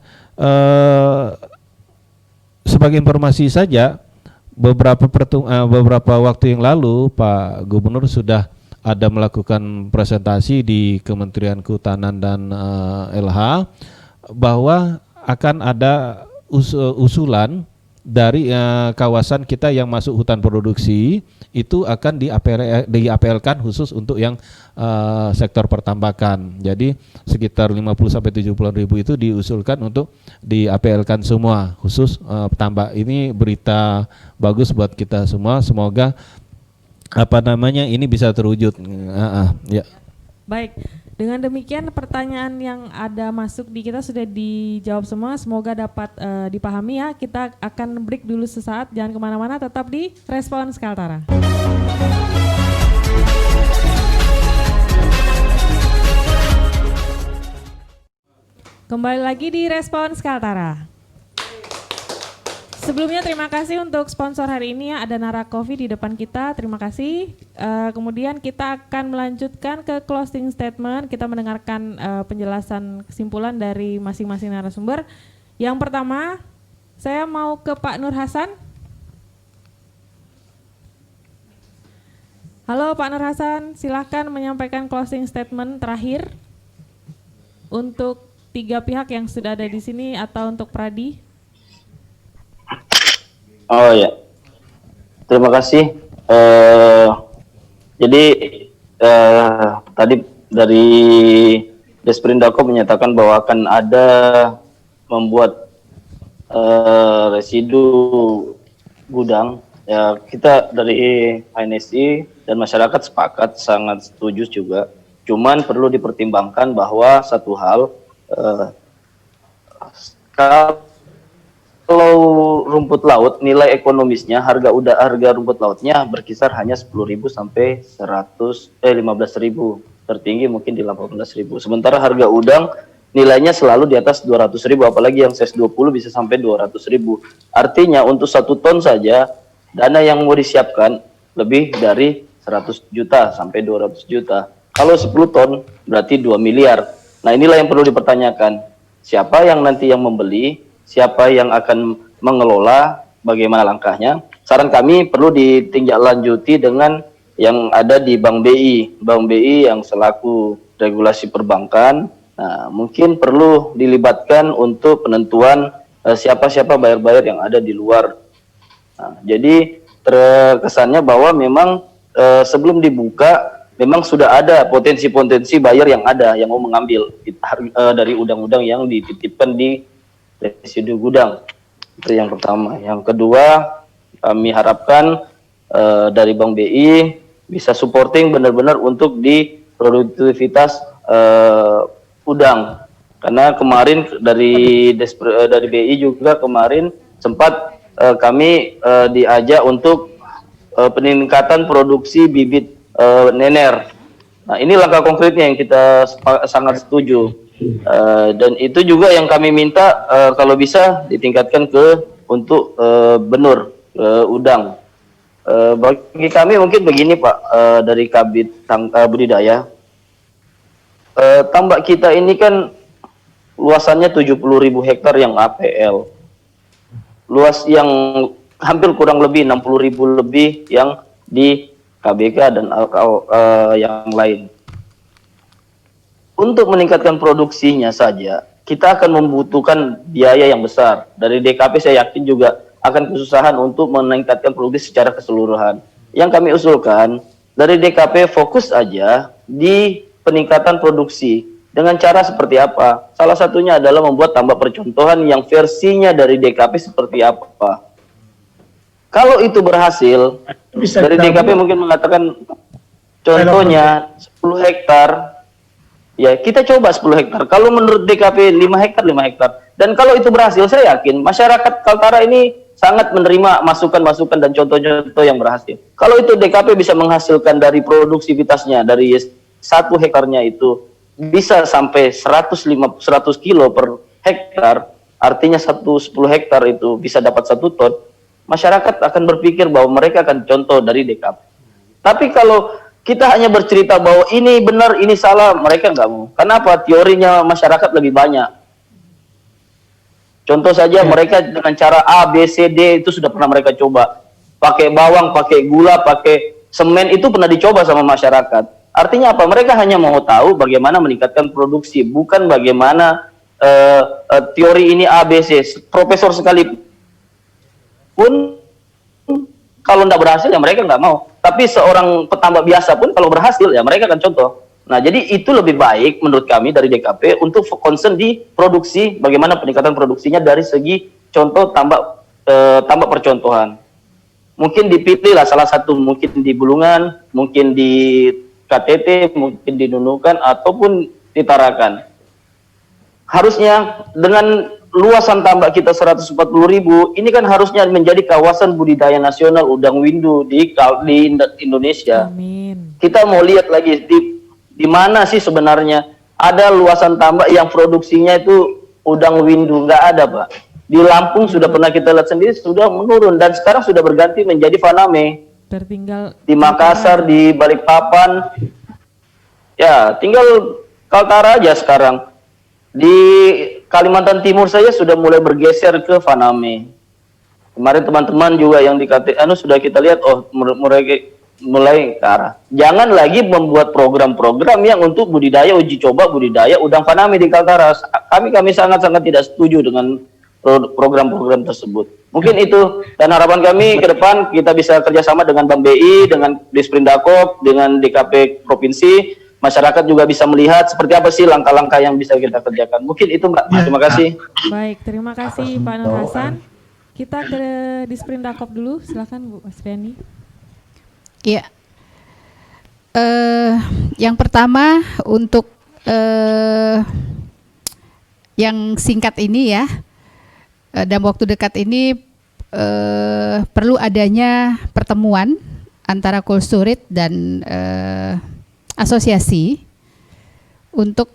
sebagai informasi saja, beberapa waktu yang lalu Pak Gubernur sudah ada melakukan presentasi di Kementerian Kehutanan dan LH bahwa akan ada usulan dari kawasan kita yang masuk hutan produksi itu akan di-APL-kan khusus untuk yang sektor pertambakan. Jadi sekitar 50 sampai 70.000 itu diusulkan untuk di-APL-kan semua khusus tambak. Ini berita bagus buat kita semua. Semoga ini bisa terwujud. Ya. Baik, dengan demikian pertanyaan yang ada masuk di kita sudah dijawab semua. Semoga dapat dipahami ya. Kita akan break dulu sesaat. Jangan kemana-mana, tetap di Respons Kaltara. Kembali lagi di Respons Kaltara. Sebelumnya terima kasih untuk sponsor hari ini ya, ada Nara Coffee di depan kita, terima kasih. Kemudian kita akan melanjutkan ke closing statement, kita mendengarkan penjelasan kesimpulan dari masing-masing narasumber. Yang pertama, saya mau ke Pak Nur Hasan. Halo Pak Nur Hasan, silakan menyampaikan closing statement terakhir untuk 3 pihak yang sudah ada di sini atau untuk Pradi. Oh ya, terima kasih. Jadi tadi dari Desprindako menyatakan bahwa akan ada membuat residu gudang. Ya, kita dari HNSI dan masyarakat sepakat, sangat setuju juga. Cuman perlu dipertimbangkan bahwa satu hal, kalau rumput laut nilai ekonomisnya harga rumput lautnya berkisar hanya 10.000 sampai 15.000, tertinggi mungkin di 18.000. Sementara harga udang nilainya selalu di atas 200.000, apalagi yang size 20 bisa sampai 200.000. Artinya untuk 1 ton saja dana yang mau disiapkan lebih dari 100 juta sampai 200 juta. Kalau 10 ton berarti 2 miliar. Nah, inilah yang perlu dipertanyakan. Siapa yang nanti yang membeli? Siapa yang akan mengelola, bagaimana langkahnya? Saran kami perlu ditindaklanjuti dengan yang ada di Bank BI. Bank BI yang selaku regulasi perbankan, nah, mungkin perlu dilibatkan untuk penentuan siapa-siapa bayar-bayar yang ada di luar. Nah, jadi terkesannya bahwa memang sebelum dibuka, memang sudah ada potensi-potensi bayar yang ada, yang mau mengambil dari udang-udang yang dititipkan di residu gudang. Itu yang pertama. Yang kedua, kami harapkan dari Bank BI bisa supporting benar-benar untuk di produktivitas udang. Karena kemarin dari BI juga kemarin sempat kami diajak untuk peningkatan produksi bibit nener. Nah, ini langkah konkretnya yang kita sangat setuju. Dan itu juga yang kami minta kalau bisa ditingkatkan untuk benur udang. Bagi kami mungkin begini Pak, dari Kabit Budidaya, tambak kita ini kan luasannya 70.000 hektar yang APL, luas yang hampir kurang lebih 60.000 lebih yang di KBK dan yang lain. Untuk meningkatkan produksinya saja, kita akan membutuhkan biaya yang besar. Dari DKP saya yakin juga akan kesusahan untuk meningkatkan produksi secara keseluruhan. Yang kami usulkan, dari DKP fokus aja di peningkatan produksi. Dengan cara seperti apa? Salah satunya adalah membuat tambak percontohan yang versinya dari DKP seperti apa. Kalau itu berhasil, dari DKP mungkin mengatakan contohnya 10 hektar, ya kita coba 10 hektar. Kalau menurut DKP 5 hektar, 5 hektar. Dan kalau itu berhasil, saya yakin masyarakat Kaltara ini sangat menerima masukan-masukan dan contoh-contoh yang berhasil. Kalau itu DKP bisa menghasilkan dari produktivitasnya, dari 1 hektarnya itu bisa sampai 100 kilo per hektar, artinya 10 hektar itu bisa dapat 1 ton, masyarakat akan berpikir bahwa mereka akan contoh dari DKP. Tapi kalau kita hanya bercerita bahwa ini benar, ini salah, mereka nggak mau. Kenapa? Teorinya masyarakat lebih banyak. Contoh saja mereka dengan cara A, B, C, D itu sudah pernah mereka coba. Pakai bawang, pakai gula, pakai semen itu pernah dicoba sama masyarakat. Artinya apa? Mereka hanya mau tahu bagaimana meningkatkan produksi, bukan bagaimana teori ini A, B, C. Profesor sekalipun kalau tidak berhasil ya mereka nggak mau. Tapi seorang petambak biasa pun kalau berhasil ya mereka akan contoh. Nah, jadi itu lebih baik menurut kami dari DKP untuk concern di produksi, bagaimana peningkatan produksinya dari segi contoh tambak percontohan. Mungkin dipilih lah salah satu, mungkin di Bulungan, mungkin di KTT, mungkin di Nunukan, ataupun di Tarakan. Harusnya dengan luasan tambak kita 140.000, ini kan harusnya menjadi kawasan budidaya nasional udang windu di Indonesia. Amin. Kita mau lihat lagi di mana sih sebenarnya ada luasan tambak yang produksinya itu udang windu, nggak ada Pak. Di Lampung sudah pernah kita lihat sendiri sudah menurun dan sekarang sudah berganti menjadi faname. Tertinggal Di Makassar, di Balikpapan, ya tinggal Kaltara aja sekarang. Di Kalimantan Timur saja sudah mulai bergeser ke faname. Kemarin teman-teman juga yang di sudah kita lihat, oh mulai ke arah. Jangan lagi membuat program-program yang untuk budidaya, uji coba budidaya udang faname di Kaltara. Kami sangat-sangat tidak setuju dengan program-program tersebut. Mungkin itu, dan harapan kami ke depan kita bisa kerjasama dengan Bank BI, dengan Disprindakop, dengan DKP Provinsi, masyarakat juga bisa melihat seperti apa sih langkah-langkah yang bisa kita kerjakan. Mungkin itu Mbak, terima kasih. Baik, terima kasih Pak Nur Hasan. Kita ke Disprindakop dulu, silakan Bu Asfiani. Iya. Yang pertama untuk yang singkat ini ya, dalam waktu dekat ini perlu adanya pertemuan antara Kulsurit dan asosiasi untuk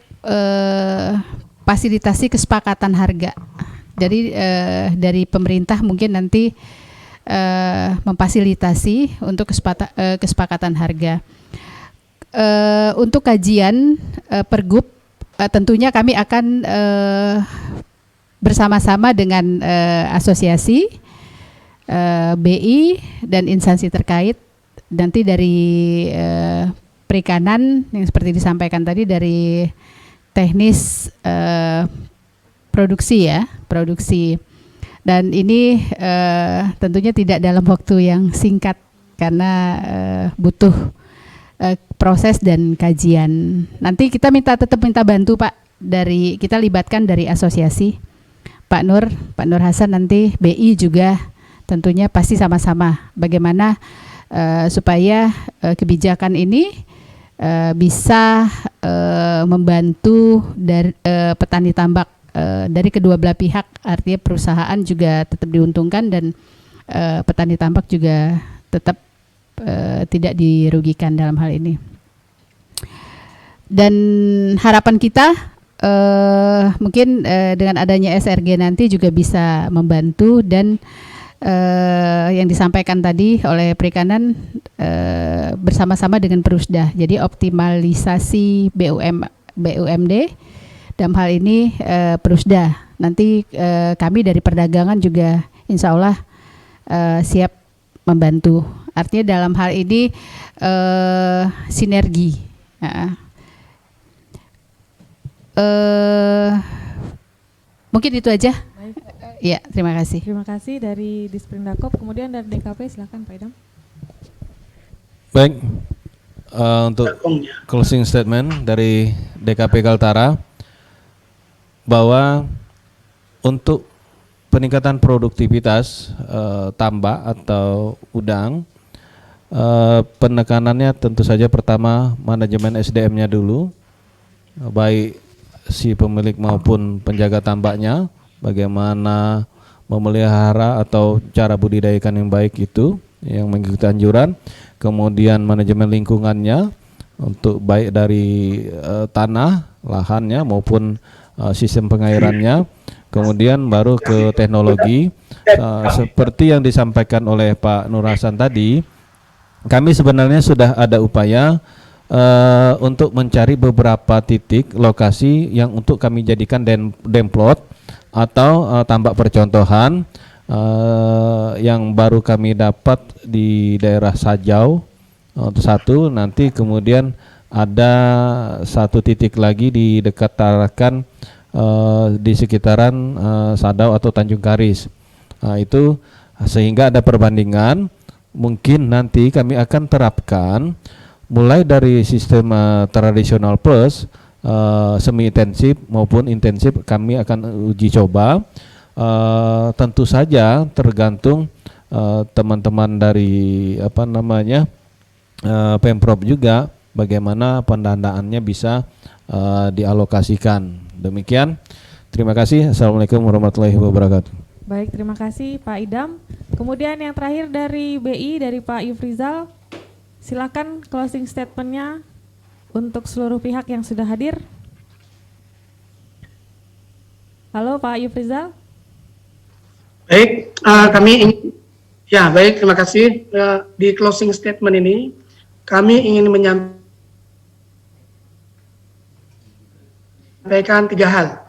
fasilitasi kesepakatan harga. Jadi dari pemerintah mungkin nanti memfasilitasi untuk kesepakatan harga. Untuk kajian Pergub tentunya kami akan bersama-sama dengan asosiasi BI dan instansi terkait, nanti dari perikanan yang seperti disampaikan tadi, dari teknis produksi ya, produksi. Dan ini tentunya tidak dalam waktu yang singkat karena butuh proses dan kajian. Nanti kita tetap minta bantu Pak, kita libatkan dari asosiasi Pak Nur Hasan, nanti BI juga tentunya pasti sama-sama bagaimana supaya kebijakan ini bisa membantu dari petani tambak dari kedua belah pihak, artinya perusahaan juga tetap diuntungkan dan petani tambak juga tetap tidak dirugikan dalam hal ini. Dan harapan kita mungkin dengan adanya SRG nanti juga bisa membantu dan yang disampaikan tadi oleh Perikanan bersama-sama dengan Perusda. Jadi optimalisasi BUMD dalam hal ini Perusda. Nanti kami dari perdagangan juga insya Allah siap membantu. Artinya dalam hal ini sinergi. Mungkin itu aja. Baik. Ya, terima kasih. Terima kasih dari Disprindakop, kemudian dari DKP silakan Pak Idam. Baik, untuk closing statement dari DKP Kaltara bahwa untuk peningkatan produktivitas tambak atau udang, penekanannya tentu saja pertama manajemen SDM-nya dulu, baik si pemilik maupun penjaga tambaknya, bagaimana memelihara atau cara budidaya ikan yang baik itu yang mengikuti anjuran, kemudian manajemen lingkungannya untuk baik dari tanah, lahannya maupun sistem pengairannya, kemudian baru ke teknologi. Seperti yang disampaikan oleh Pak Nur Hasan tadi, kami sebenarnya sudah ada upaya untuk mencari beberapa titik lokasi yang untuk kami jadikan demplot atau tambak percontohan yang baru kami dapat di daerah Sajau satu, nanti kemudian ada satu titik lagi di dekat Tarakan di sekitaran Sadau atau Tanjung Karis. Itu sehingga ada perbandingan, mungkin nanti kami akan terapkan mulai dari sistem tradisional plus semi intensif maupun intensif, kami akan uji coba. Tentu saja tergantung teman-teman dari Pemprov juga bagaimana pendanaannya bisa dialokasikan. Demikian, terima kasih. Assalamualaikum warahmatullahi wabarakatuh. Baik, terima kasih Pak Idam. Kemudian yang terakhir dari BI, dari Pak Yufrizal, silakan closing statement-nya untuk seluruh pihak yang sudah hadir. Halo Pak Yufrizal. Baik, kami ingin, ya baik, terima kasih. Di closing statement ini, kami ingin menyampaikan 3 hal.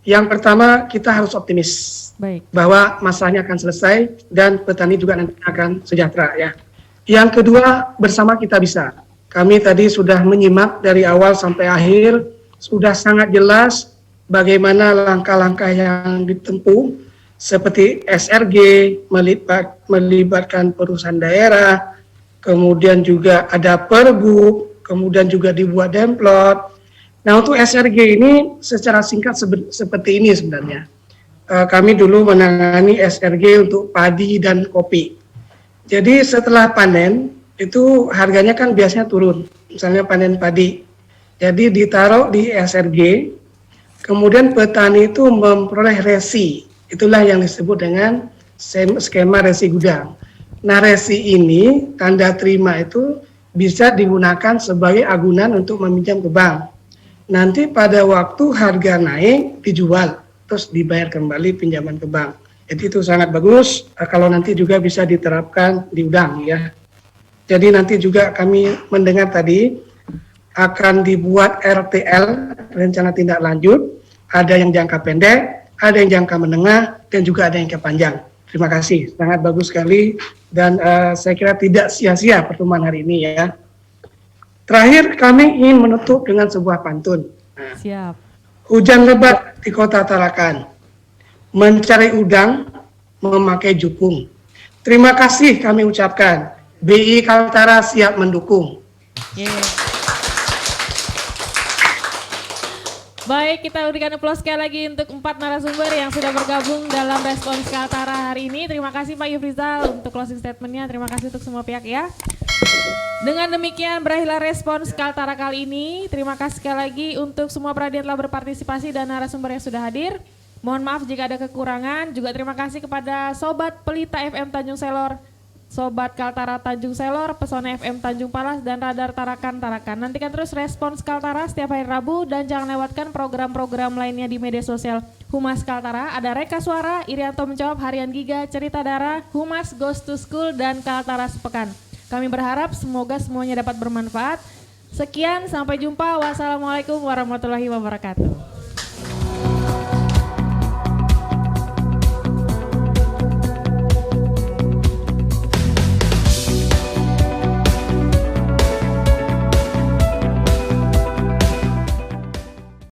Yang pertama, kita harus optimis. Baik. Bahwa masalahnya akan selesai dan petani juga nanti akan sejahtera ya. Yang kedua, bersama kita bisa. Kami tadi sudah menyimak dari awal sampai akhir, sudah sangat jelas bagaimana langkah-langkah yang ditempuh, seperti SRG, melibatkan perusahaan daerah, kemudian juga ada pergub, kemudian juga dibuat demplot. Nah, untuk SRG ini secara singkat seperti ini sebenarnya. Kami dulu menangani SRG untuk padi dan kopi. Jadi setelah panen, itu harganya kan biasanya turun. Misalnya panen padi. Jadi ditaruh di SRG, kemudian petani itu memperoleh resi. Itulah yang disebut dengan skema resi gudang. Nah, resi ini, tanda terima itu bisa digunakan sebagai agunan untuk meminjam ke bank. Nanti pada waktu harga naik, dijual. Terus dibayar kembali pinjaman ke bank. Jadi itu sangat bagus kalau nanti juga bisa diterapkan di udang ya. Jadi nanti juga kami mendengar tadi akan dibuat RTL, rencana tindak lanjut, ada yang jangka pendek, ada yang jangka menengah, dan juga ada yang jangka panjang. Terima kasih, sangat bagus sekali dan saya kira tidak sia-sia pertemuan hari ini ya. Terakhir kami ingin menutup dengan sebuah pantun. Nah, Siap. hujan lebat di kota Tarakan, mencari udang, memakai jukung. Terima kasih kami ucapkan. BI Kaltara siap mendukung. Baik, kita berikan aplaus sekali lagi untuk 4 narasumber yang sudah bergabung dalam Respons Kaltara hari ini. Terima kasih Pak Yufrizal untuk closing statementnya. Terima kasih untuk semua pihak ya. Dengan demikian berakhirlah Respons Kaltara kali ini. Terima kasih sekali lagi untuk semua perhatian telah berpartisipasi dan narasumber yang sudah hadir. Mohon maaf jika ada kekurangan. Juga terima kasih kepada Sobat Pelita FM Tanjung Selor, Sobat Kaltara Tanjung Selor, Pesona FM Tanjung Palas, dan Radar Tarakan. Nantikan terus Respons Kaltara setiap hari Rabu dan jangan lewatkan program-program lainnya di media sosial Humas Kaltara. Ada Reka Suara, Irianto Menjawab, Harian Giga, Cerita Dara, Humas Goes to School, dan Kaltara Sepekan. Kami berharap semoga semuanya dapat bermanfaat. Sekian, sampai jumpa. Wassalamualaikum warahmatullahi wabarakatuh.